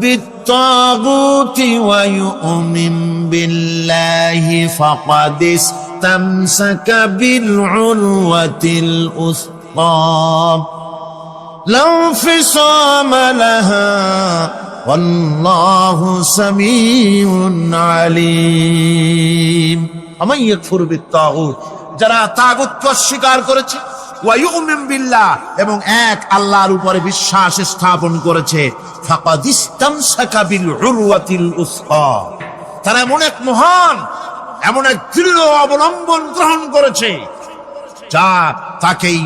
বিত্তাগুতি ওয়া ইউমিন বিল্লাহি ফাকাদ ইসতামসাকা বিল উরওয়াতিল উসকা লা ইনফিসামা লাহা ওয়াল্লাহু সামিউন আলিম। ফামান ইয়াকফুর বিত্তাগুত, যারা তাগুতকে অস্বীকার করেছে, ওয়া ইউমিন বিল্লাহ, এবং এক আল্লাহর উপরে বিশ্বাস স্থাপন করেছে, ফাকাদ ইসতামসাকা বিল উরওয়াতিল উসকা, তারা এমন এক মহান, এমন এক দৃঢ় অবলম্বন গ্রহণ করেছে, যা তাকেই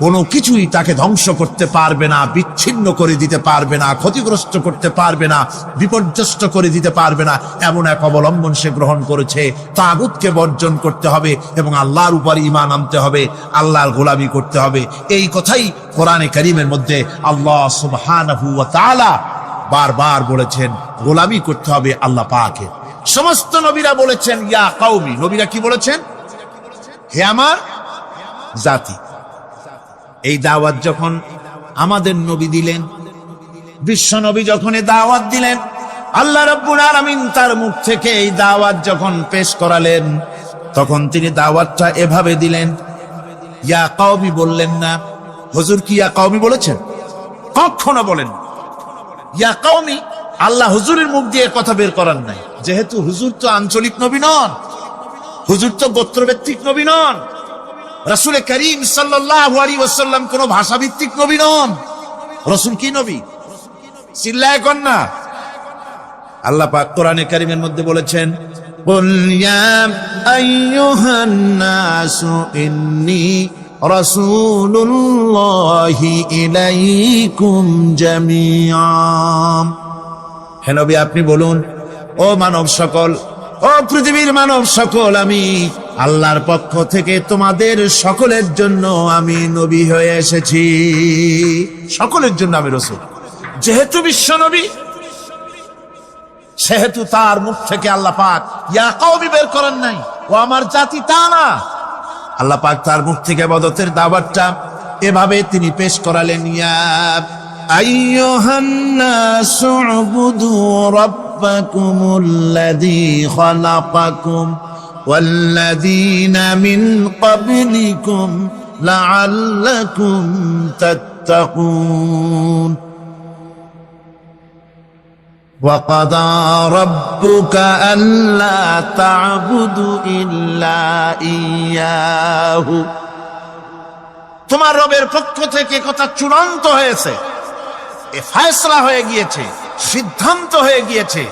কোনো কিছুই তাকে ধ্বংস করতে পারবে না, বিচ্ছিন্ন করে দিতে পারবে না, ক্ষতিগ্রস্ত করতে পারবে না, বিপর্যস্ত করে দিতে পারবে না, এমন এক অবলম্বন সে গ্রহণ করেছে। তাগুতকে বর্জন করতে হবে এবং আল্লাহর উপর ঈমান আনতে হবে, আল্লাহর গোলামি করতে হবে। এই কথাই কোরআনে কারীমের মধ্যে আল্লাহ সুবহানাহু ওয়া তাআলা বারবার বলেছেন, গোলামি করতে হবে আল্লাহ পাকের। সমস্ত নবীরা বলেছেন ইয়া কওমি। নবীরা কি বলেছেন? হে আমার জাতি। এই দাওয়াত যখন আমাদের নবী দিলেন, বিশ্ব নবী যখন এই দাওয়াত দিলেন, আল্লাহ রাব্বুল আলামিন তার মুখ থেকে এই দাওয়াত যখন পেশ করালেন, তখন তিনি দাওয়াতটা এভাবে দিলেন, ইয়া কওমি বললেন না। হুজুর কি ইয়া কওমি বলেছেন? কখনো বলেন ইয়া কওমি। আল্লাহ হুজুরের মুখ দিয়ে কথা বের করার নাই, যেহেতু হুজুর তো আঞ্চলিক নবী নন, হুজুর তো গোত্রভিত্তিক নবী নন, রাসূল করিম সাল্লাল্লাহু আলাইহি ওয়াসাল্লাম কোন ভাষাভিত্তিক নবী নন। রাসূল কি নবী? চিল্লায় কোন না। আল্লাহ পাক কোরআনে কারীমের মধ্যে বলেছেন, কুল ইয়া আইয়ুহান নাসু ইন্নী রাসূলুল্লাহি ইলাইকুম জামিআ। হে নবী আপনি বলুন, ও মানব সকল, ও পৃথিবীর মানব সকল, আমি আল্লাহর পক্ষ থেকে তোমাদের সকলের জন্য আমি নবী হয়ে এসেছি। সকলের জন্য আমি রাসূল। যেহেতু বিশ্ব নবী, সেহেতু তার মুখ থেকে আল্লাহ পাক ইয়া কওমি বের করেন নাই, ও আমার জাতি, তা না। আল্লাহ পাক তার মুখ থেকে ইবাদতের দাওয়াতটা এভাবে তিনি পেশ করালেন, ইয়া আইয়ুহান নাসু উবুদু রাব্বাকুমুল্লাযী খালাকাকুম ওয়াল্লাযীনা মিন ক্বাবলিকুম লাআল্লাকুম তাত্তাকুন। وَقَضَى رَبُّكَ أَلَّا تَعْبُدُوا إِلَّا إِيَّاهُ। তোমার রবের পক্ষ থেকে কথা চূড়ান্ত হয়েছে, এ ফয়সালা হয়ে গিয়েছে, সিদ্ধান্ত হয়ে গিয়েছে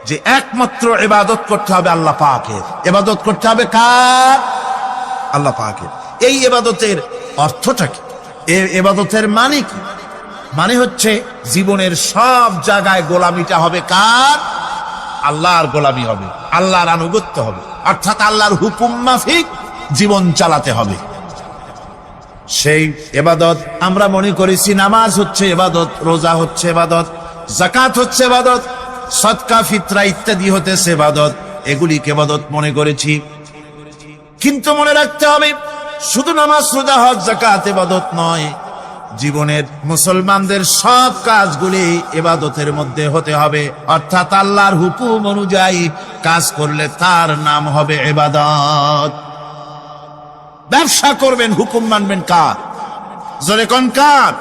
যে একমাত্র ইবাদত করতে হবে আল্লাহ পাকের। ইবাদত করতে হবে কার? আল্লাহ পাকের। এই ইবাদতের অর্থটা কি? এই ইবাদতের মানে কি? মানে হচ্ছে জীবনের সব জায়গায় গোলামিটা হবে কার? আল্লাহর গোলামি হবে, আল্লাহর আনুগত্য হবে, অর্থাৎ আল্লাহর হুকুম মাফিক জীবন চালাতে হবে। সেই ইবাদত আমরা মনে করেছি নামাজ হচ্ছে ইবাদত, রোজা হচ্ছে ইবাদত, যাকাত হচ্ছে ইবাদত, সদকা ফিতরা ইত্যাদি হতেছে ইবাদত, এগুলিকে ইবাদত মনে করেছি। কিন্তু মনে রাখতে হবে শুধু নামাজ, রোজা, হজ, যাকাত ইবাদত নয়। জীবনের মুসলমানদের সব কাজগুলি ইবাদতের মধ্যে হতে হবে, অর্থাৎ আল্লাহর হুকুম অনুযায়ী কাজ করলে তার নাম হবে ইবাদত। ব্যবসা করবেন, হুকুম মানবেন কার? জোরে কোন কার?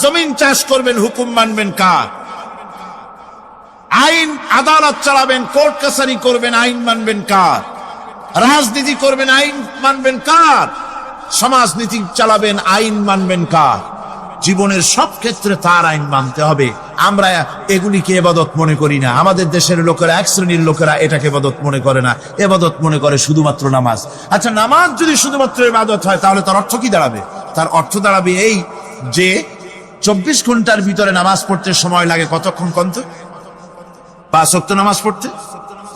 জমিন চাষ করবেন, হুকুম মানবেন কার? আইন আদালত চালাবেন, কোর্ট কাছারি করবেন, আইন মানবেন কার? রাজনীতি করবেন, আইন মানবেন কার? সমাজনীতি চালাবেন, আইন মানবেন কার? জীবনের সব ক্ষেত্রে তার আইন মানতে হবে। আমরা এগুলিকে ইবাদত মনে করি না। আমাদের দেশের লোকেরা, এক শ্রেণীর লোকেরা এটাকে ইবাদত মনে করে না, ইবাদত মনে করে শুধুমাত্র নামাজ। আচ্ছা, নামাজ যদি শুধুমাত্র ইবাদত হয় তাহলে তার অর্থ কি দাঁড়াবে? তার অর্থ দাঁড়াবে এই যে 24 ঘন্টার ভিতরে নামাজ পড়তে সময় লাগে কতক্ষণ? কত? 5 ওয়াক্ত নামাজ পড়তে,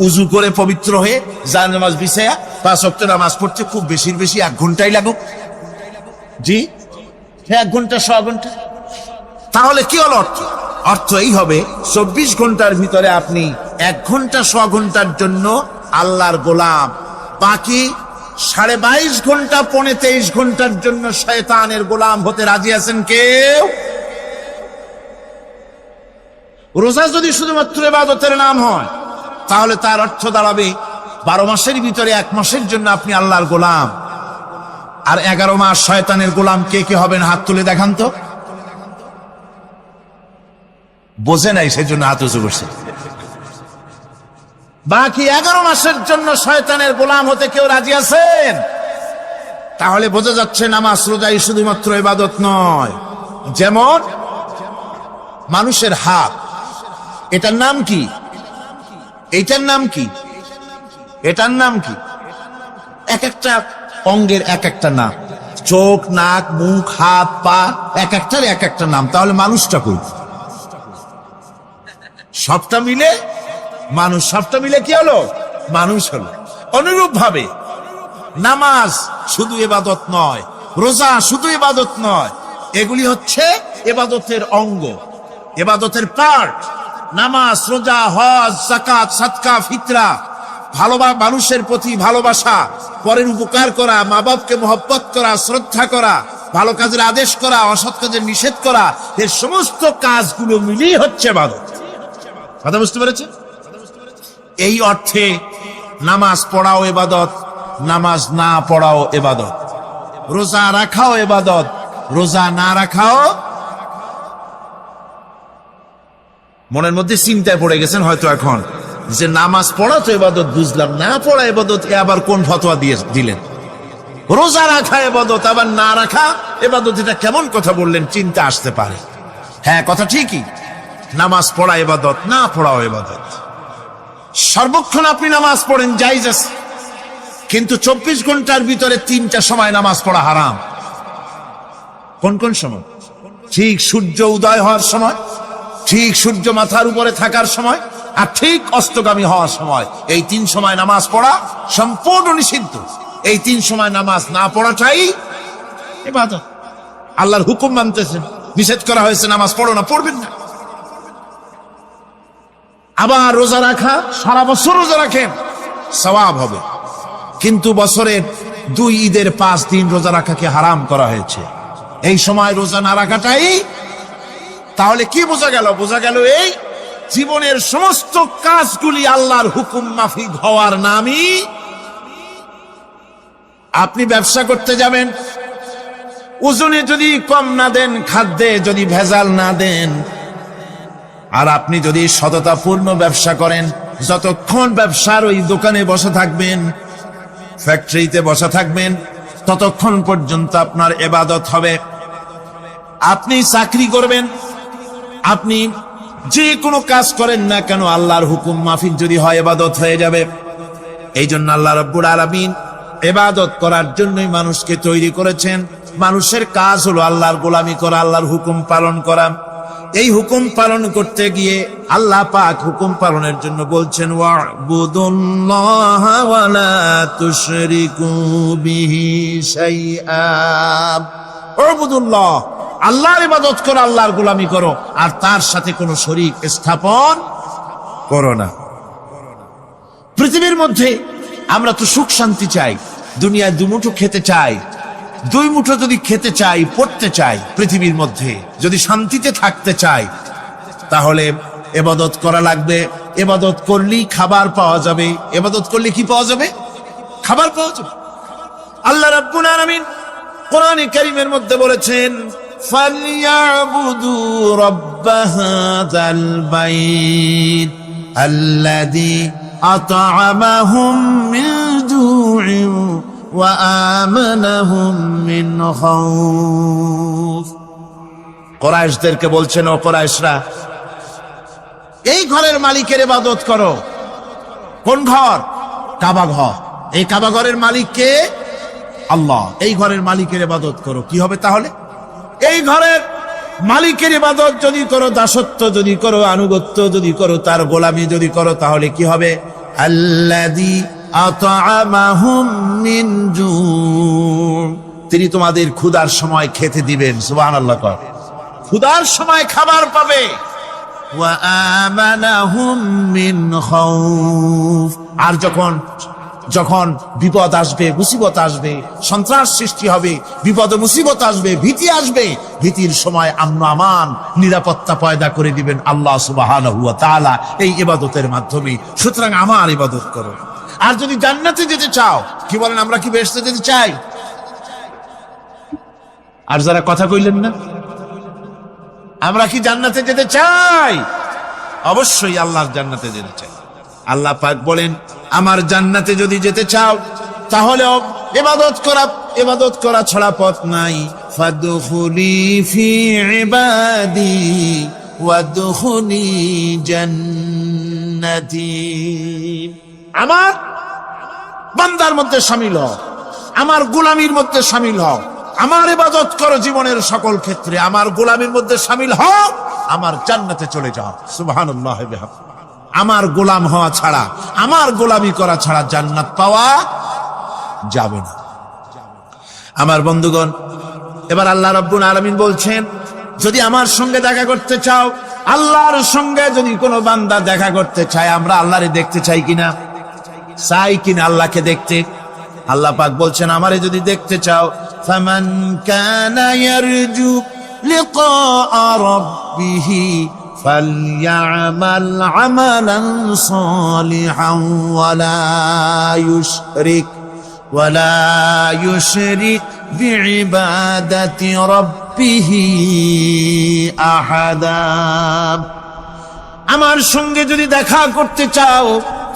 উজু করে পবিত্র হয়ে জান নামাজ বিছায়া 5 ওয়াক্ত নামাজ পড়তে খুব বেশি 1 ঘন্টাই লাগুক। জি, 1 ঘন্টা, 100 ঘন্টা। তাহলে কি হলো অর্থ? অর্থ এই হবে 24 ঘন্টার ভিতরে আপনি 1 ঘন্টা 100 ঘন্টার জন্য আল্লাহর গোলাম, বাকি 22.5 ঘন্টা 23 ঘন্টার জন্য শয়তানের গোলাম হতে রাজি আছেন কেউ? রোজা যদি শুধুমাত্র ইবাদতের নাম হয় তাহলে তার অর্থ দাঁড়াবে 12 মাসের ভিতরে 1 মাসের জন্য আপনি আল্লাহর গোলাম, আর 11 মাস শয়তানের গোলাম। কে কে হবেন হাত তুলে দেখান তো। বোঝে নাই সেজন্য হাত উঁচু করছে। বাকি 11 মাসের জন্য শয়তানের গোলাম হতে কেউ রাজি আছেন? তাহলে বোঝা যাচ্ছে নামাজ রোজাই শুধুমাত্র ইবাদত নয়। যেমন মানুষের হাত, এটার নাম কি? এইটার নাম কি? এটার নাম কি? এক একটা অঙ্গের এক একটা নাম। চোখ, নাক, মুখ, হাত, পা, এক একটার এক একটা নাম। তাহলে মানুষটা কই? সবটা মিলে মানুষ, সবটা মিলে কি হলো? মানুষ হলো। অনুরূপ ভাবে নামাজ শুধু ইবাদত নয়, রোজা শুধু ইবাদত নয়, এগুলি হচ্ছে ইবাদতের অঙ্গ, ইবাদতের পার্ট। নামাজ, রোজা, হজ, যাকাত, সাদকা, ফিতরা, মানুষের প্রতি ভালোবাসা, পরের উপকার করা, মা বাপকে মহব্বত করা, শ্রদ্ধা করা, ভালো কাজের আদেশ করা, অসৎ কাজের নিষেধ করা, এর সমস্ত কাজগুলো মিলিয়ে হচ্ছে ইবাদত। কথা বুঝতে পেরেছেন? এই অর্থে নামাজ পড়াও ইবাদত, নামাজ না পড়াও ইবাদত। রোজা রাখাও ইবাদত, রোজা না রাখাও। মনের মধ্যে চিন্তায় পড়ে গেছেন হয়তো এখন যে নামাজ পড়া তো ইবাদত বুঝলাম, না পড়া ইবাদত, এ আবার কোন ফতোয়া দিলেন? রোজা রাখা ইবাদত, আবার না রাখা ইবাদত, এটা কেমন কথা বললেন? চিন্তা আসতে পারে। হ্যাঁ, কথা ঠিকই, নামাজ পড়া ইবাদত, না পড়াও ইবাদত। সর্বক্ষণ আপনি নামাজ পড়েন, জায়েজ আছে, কিন্তু 24 ঘন্টার ভিতরে 3টা সময় নামাজ পড়া হারাম। কোন কোন সময়? ঠিক সূর্য উদয় হওয়ার সময়, ঠিক সূর্য মাথার উপরে থাকার সময়, আর ঠিক অস্তগামী হওয়ার সময়। এই 3 সময় নামাজ পড়া সম্পূর্ণ নিষিদ্ধ। এই 3 সময় নামাজ না পড়াটাই ইবাদত। আল্লাহর হুকুম মানতেছেন, নিষেধ করা হয়েছে নামাজ পড়ো না, পড়বেন না। আবার রোজা রাখা, সারা বছর রোজা রাখেন, সওয়াব হবে, কিন্তু বছরের 2 ঈদের 5 দিন রোজা রাখাকে হারাম করা হয়েছে। এই সময় রোজা না রাখাটাই, তাহলে কি বোঝা গেল? বোঝা গেল এই জীবনের সমস্ত কাজগুলি আল্লাহর হুকুম মাফিক হওয়ার নামই। আপনি ব্যবসা করতে যাবেন, ওজনে যদি কম না দেন, খাদ্যে যদি ভেজাল না দেন, আর আপনি যদি সততাপূর্ণ ব্যবসা করেন, যতক্ষণ ব্যবসার ওই দোকানে বসে থাকবেন, ফ্যাক্টরিতে বসে থাকবেন, ততক্ষণ পর্যন্ত আপনার ইবাদত হবে। আপনি চাকরি করবেন, আপনি যে কোনো কাজ করেন না কেন, আল্লাহর হুকুম মাফিক যদি হয়, ইবাদত হয়ে যাবে। এই জন্য আল্লাহ রাব্বুল আলামিন ইবাদত করার জন্যই মানুষকে তৈরি করেছেন। মানুষের কাজ হলো আল্লাহর গোলামি করা, আল্লাহর হুকুম পালন করা। এই হুকুম পালন করতে গিয়ে আল্লাহ পাক হুকুম পালনের জন্য বলছেন, ওয়া'বুদুল্লাহা ওয়া লা তুশরিকু বিহি শাইআ। ওয়া'বুদুল্লাহ, আল্লাহর ইবাদত করো, আল্লাহর গোলামি করো, আর তার সাথে কোনো শরীক স্থাপন করো না। পৃথিবীর মধ্যে আমরা তো সুখ শান্তি চাই, দুনিয়ায় 2 মুঠো খেতে চাই, 2 মুঠো যদি খেতে চাই, পড়তে চাই, পৃথিবীর মধ্যে যদি শান্তিতে থাকতে চাই, তাহলে ইবাদত করা লাগবে। ইবাদত করলেই খাবার পাওয়া যাবে। ইবাদত করলে কি পাওয়া যাবে? খাবার পাওয়া যাবে। আল্লাহ রাব্বুল আলামিন কোরআনে কারীমের মধ্যে বলেছেন, ফালইয়াবুদু রাব্ব হাযাল বাইত আল্লাযী আত'আমাহুম মিন জু'ইন ওয়া আমানাহুম মিন খাউফ। কুরাইশদেরকে বলছেন, ও কুরাইশরা, এই ঘরের মালিকের ইবাদত করো। কোন ঘর? কাবা ঘর। এই কাবা ঘরের মালিক কে? আল্লাহ। এই ঘরের মালিকের ইবাদত করো। কি হবে তাহলে? এই ঘরের মালিকের ইবাদত যদি করো, দাসত্ব যদি করো, আনুগত্য যদি করো, তার গোলামি যদি করো, তাহলে কি হবে? আল্লাযী আত'আমাহুম মিন জু', তিনি তোমাদের ক্ষুধার সময় খেতে দিবেন। সুবহানাল্লাহ। কর ক্ষুধার সময় খাবার পাবে। ওয়া আমানাহুম মিন খাউফ, আর যখন বিপদ আসবে, মুসিবত আসবে, সন্ত্রাস সৃষ্টি হবে, বিপদ মুসিবত আসবে, ভীতি আসবে, ভীতির সময় আমন আমান, নিরাপত্তা পয়দা করে দিবেন আল্লাহ সুবহানাহু ওয়া তাআলা এই ইবাদতের মাধ্যমে। সুতরাং আমার ইবাদত করো। আর যদি জান্নাতে যেতে চাও, কি বলেন, আমরা কি বেহেশতে যেতে চাই? আর যারা কথা কইলেন না, আমরা কি জান্নাতে যেতে চাই? অবশ্যই আল্লাহর জান্নাতে যেতে চাই। আল্লাহ পাক বলেন, আমার জান্নাতে যদি যেতে চাও, তাহলে ইবাদত করা ছাড়া পথ নাই। ফাদখুলি ফি ইবাদি ওয়াদখুলি জান্নাতি, আমার বান্দার মধ্যে শামিল হও, আমার গোলামির মধ্যে শামিল হও, আমার ইবাদত করো জীবনের সকল ক্ষেত্রে, আমার গোলামির মধ্যে শামিল হও, আমার জান্নাতে চলে যাও। সুবহানাল্লাহ। আমার গোলাম হওয়া ছাড়া, আমার গোলামি করা ছাড়া জান্নাত পাওয়া যাবে না। আমার বন্ধুগণ, এবার আল্লাহ রাব্বুল আলামিন বলছেন, যদি আমার সঙ্গে দেখা করতে চাও, আল্লাহর সঙ্গে যদি কোনো বান্দা দেখা করতে চায়, আমরা আল্লাহরে দেখতে চাই কিনা? চাই কিনা আল্লাহকে দেখতে? আল্লাহ পাক বলছেন, আমারে যদি দেখতে চাও, ফামান কানা ইয়ারজু লিকা রাব্বিহি ফালইআমাল আমালান সালিহান ওয়ালা ইউশরিক বিইবাদাতি রাব্বিহি আহাদা। আমার সঙ্গে যদি দেখা করতে চাও,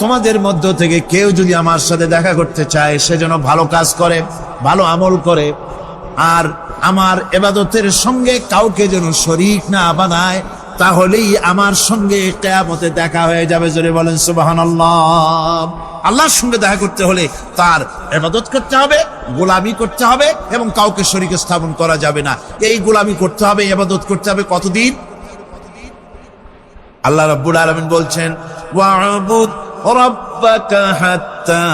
তোমাদের মধ্য থেকে কেউ যদি আমার সাথে দেখা করতে চায়, সে যেন ভালো কাজ করে, ভালো আমল করে, আর আমার ইবাদতের সঙ্গে কাউকে যেন শরীক না বানায়, তাহলেই আমার সঙ্গে কিয়ামতে দেখা হয়ে যাবে। জোরে বলেন সুবহানাল্লাহ। আল্লাহর সঙ্গে দেখা করতে হলে তার ইবাদত করতে হবে, গোলামি করতে হবে, এবং কাউকে শরীক স্থাপন করা যাবে না। এই গোলামি করতে হবে, ইবাদত করতে হবে কতদিন? আল্লাহ রাব্বুল আলামিন বলছেন, ওয়া'বুদ রাব্বাকা হাত্তা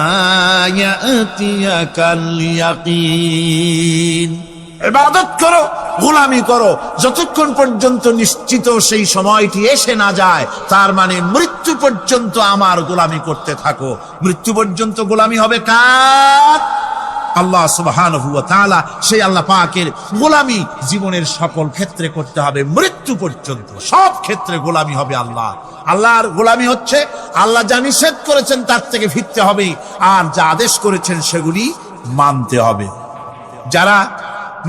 ইয়াতিয়াকাল ইয়াকিন। ইবাদত করো, গোলামি করো, যতক্ষণ পর্যন্ত নিশ্চিত সেই সময়টি এসে না যায়, তার মানে মৃত্যু পর্যন্ত আমার গোলামি করতে থাকো। মৃত্যু পর্যন্ত গোলামি হবে কার? আল্লাহ সুবহানাহু ওয়া তাআলা। সেই আল্লাহ পাকের গোলামি জীবনের সকল ক্ষেত্রে করতে হবে, মৃত্যু পর্যন্ত সব ক্ষেত্রে গোলামি হবে আল্লাহ। আল্লাহর গোলামি হচ্ছে আল্লাহ যা নিষেধ করেছেন তার থেকে ফিরতে হবে, আর যা আদেশ করেছেন সেগুলি মানতে হবে। যারা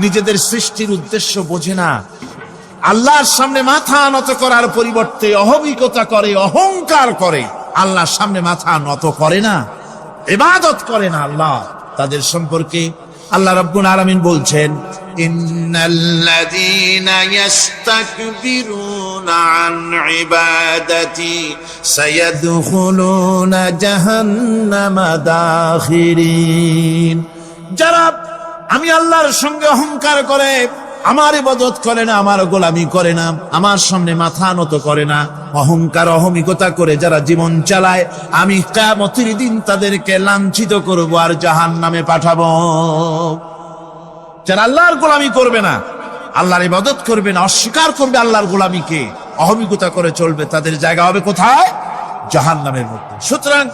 নিজেদের সৃষ্টির উদ্দেশ্য বোঝে না, আল্লাহর সামনে মাথা নত করার পরিবর্তে অহমিকতা করে, অহংকার করে, আল্লাহর সামনে মাথা নত করে না, ইবাদত করে না আল্লাহ, তাদের সম্পর্কে আল্লাহ রাব্বুল আলামিন বলছেন, ইন্নাল্লাযীনা ইস্তাকবিরুনা আন ইবাদাতি সায়াদখুলুনা জাহান্নামা দাখিরিন। যারা আমি আল্লাহর সঙ্গে অহংকার করে, আমার ইবাদত করে না, আমার গোলামি করে না, আমার সামনে মাথা নত করে না, অহংকার অহমিকতা করে যারা জীবন চালায়, আমি কিয়ামতের দিন তাদেরকে লাঞ্ছিত করব আর জাহান্নামে পাঠাবো। যারা আল্লাহর গোলামি করবে না, আল্লাহর ইবাদত করবে না, অস্বীকার করবে আল্লাহর গোলামিকে, অহমিকতা করে চলবে, তাদের জায়গা হবে কোথায়? জাহান্নামের মধ্যে। সুতরাং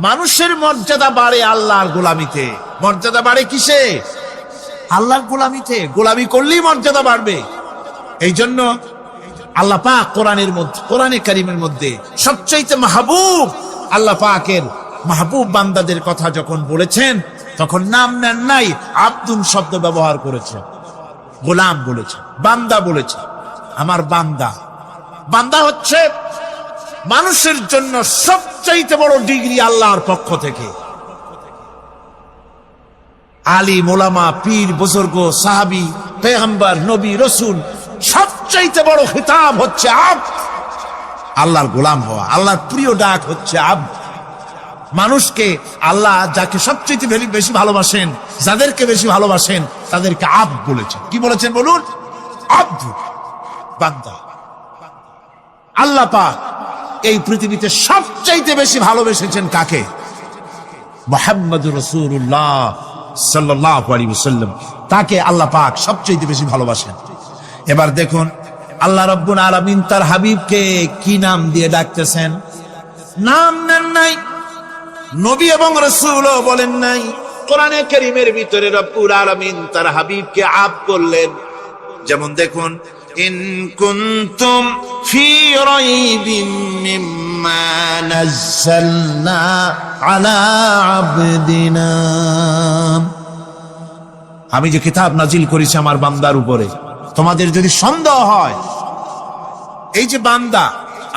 মানুষের মর্যাদা বাড়ে আল্লাহর গোলামিতে। মর্যাদা বাড়ে কিসে? আল্লাহর গোলামিতে। গোলামি করলেই মর্যাদা বাড়বে। এই জন্য আল্লাহ পাক কোরআনের মধ্যে, কোরআনে কারীমের মধ্যে সবচাইতে মাহবুব, আল্লাহ পাকের মাহবুব বান্দাদের কথা যখন বলেছেন, তখন নাম নেন নাই, আব্দুন শব্দ ব্যবহার করেছে, গোলাম বলেছে, বান্দা বলেছে। আমার বান্দা। বান্দা হচ্ছে মানুষের জন্য সবচাইতে বড় ডিগ্রি আল্লাহর পক্ষ থেকে। আলিম, ওলামা, পীর, বুজুর্গ, সাহাবী, পেগম্বর, নবী, রাসূল, সবচাইতে বড় খিতাব হচ্ছে আব্দ। আল্লাহর গোলাম হওয়া, আল্লাহর প্রিয় ডাক হচ্ছে আব্দ। মানুষকে আল্লাহ যাকে সবচাইতে বেশি ভালোবাসেন, যাদেরকে বেশি ভালোবাসেন, তাদেরকে আব্দ বলেছেন। কি বলেছেন বলুন? আব্দ, বান্দা। আল্লাহ পাক এই পৃথিবীতে সবচাইতে বেশি ভালোবেসেছেন কাকে? মুহাম্মদুর রাসূলুল্লাহ সাল্লাল্লাহু আলাইহি ওয়াসাল্লাম। তাকে আল্লাহ পাক সবচাইতে বেশি ভালোবাসেন। এবার দেখুন আল্লাহ রাব্বুল আলামিন তার হাবিবকে কি নাম দিয়ে ডাকতেছেন? নাম নেন নাই, নবী এবং রাসূলও বলেন নাই। কোরআনে কারীমের ভিতরে রব্বুল আলামিন তার হাবিবকে আব্দ বললেন। যেমন দেখুন, ইন কুনতুম ফি রাইবিন মিম্মা নাযালনা আলা আবদিনা। আমি যে কিতাব নাজিল করেছি আমার বান্দার উপরে, তোমাদের যদি সন্দেহ হয়, এই যে বান্দা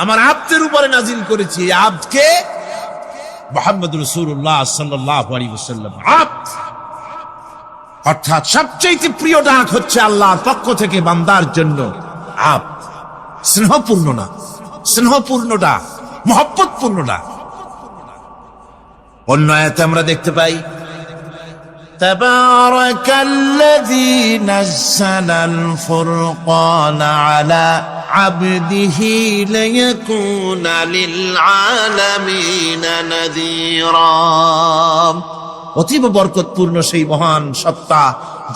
আমার আব্দের উপরে নাজিল করেছি, এই আব্দকে মুহাম্মদুর রাসূলুল্লাহ সাল্লাল্লাহু আলাইহি ওয়াসাল্লাম আব্দ। অর্থাৎ সবচেয়ে প্রিয় ডাক হচ্ছে আল্লাহর পক্ষ থেকে বান্দার জন্য আব্দ। স্নেহপূর্ণ না, স্নেহপূর্ণ ডাক, মহব্বতপূর্ণ ডাক। অন্য আয়াতে আমরা দেখতে পাই, তাবারাকাল্লাযী নাযালাল ফুরকানা আলা আবদিহি লিয়াকুনা লিল আলামিনা নাযীরা। অতীব বরকতপূর্ণ সেই মহান সত্তা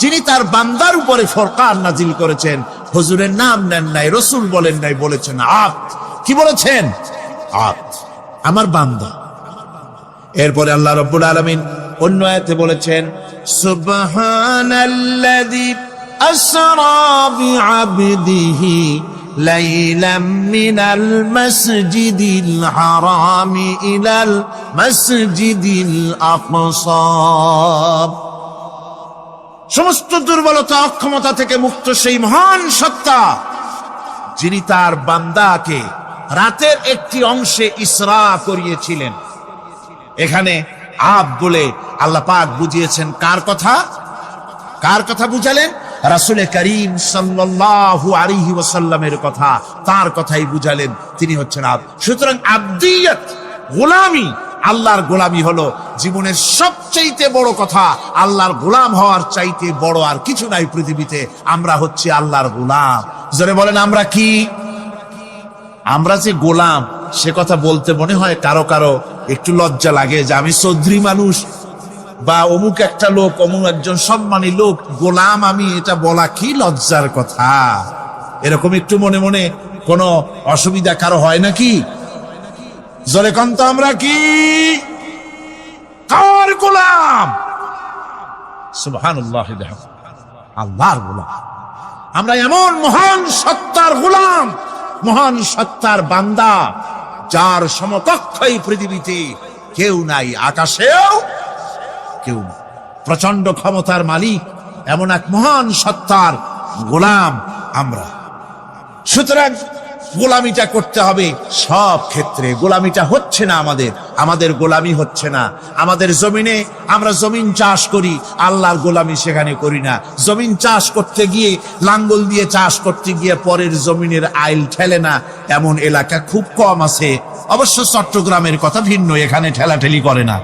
যিনি তার বান্দার উপরে ফুরকান নাজিল করেছেন। হুজুরের নাম নেন নাই, রাসূল বলেন নাই, বলেছেন আব্দ। কি বলেছেন? আব্দ, আমার বান্দা। এরপরে আল্লাহ রাব্বুল আলামিন অন্য আয়াতে বলেছেন সুবহানাল্লাযী আসরা বিআবদিহি লাইলাম মিনাল মাসজিদিল হারামি ইলাল মাসজিদিল আকসা। সমস্ত দুর্বলতা অক্ষমতা থেকে মুক্ত সেই মহান সত্তা যিনি তার বান্দাকে রাতের একটি অংশে ইসরা করিয়েছিলেন। এখানে আব বলে আল্লাহ পাক বুঝিয়েছেন কার কথা? কার কথা বুঝালেন? রাসূল করিম সাল্লাল্লাহু আলাইহি ওয়াসাল্লামের কথা, তার কথাই বুঝালেন। তিনি হচ্ছেন আব। সুতরাং আবদিয়ত, গোলামি, আল্লাহর গোলামি হলো জীবনের সবচাইতে বড় কথা। আল্লাহর গোলাম হওয়ার চাইতে বড় আর কিছু নাই পৃথিবীতে। আমরা হচ্ছি আল্লাহর গোলাম। জোরে বলেন আমরা কি? আমরা যে গোলাম সে কথা বলতে মনে হয় কারো কারো একটু লজ্জা লাগে যে আমি চৌধুরী মানুষ বা অমুক একটা লোক, অমুক একজন সম্মানী লোক, গোলাম আমি, এটা বলা কি লজ্জার কথা। এরকম একটু মনে মনে কোনো অসুবিধা কারো হয় নাকি? জলে কন্ত আমরা কি? কার গোলাম? সুবহানাল্লাহ, আল্লাহর গোলাম। আমরা এমন মহান সত্তার গোলাম, মহান সত্তার বান্দা যার সমকক্ষ এই পৃথিবীতে কেউ নাই, আকাশেও কেউ নাই। প্রচন্ড ক্ষমতার মালিক এমন এক মহান সত্তার গোলাম আমরা। সুতরাং গোলামিটা করতে হবে সব ক্ষেত্রে। গোলামিটা হচ্ছে না আমাদের গোলামি হচ্ছে না। আমাদের জমিনে আমরা জমিন চাষ করি, আল্লাহর গোলামি সেখানে করি না। জমিন চাষ করতে গিয়ে, লাঙ্গল দিয়ে চাষ করতে গিয়ে পরের জমিনের আইল ঠেলে না, এমন এলাকা খুব কম আছে। অবশ্য চট্টগ্রামের কথা ভিন্ন, এখানে ঠেলাঠেলি করে না।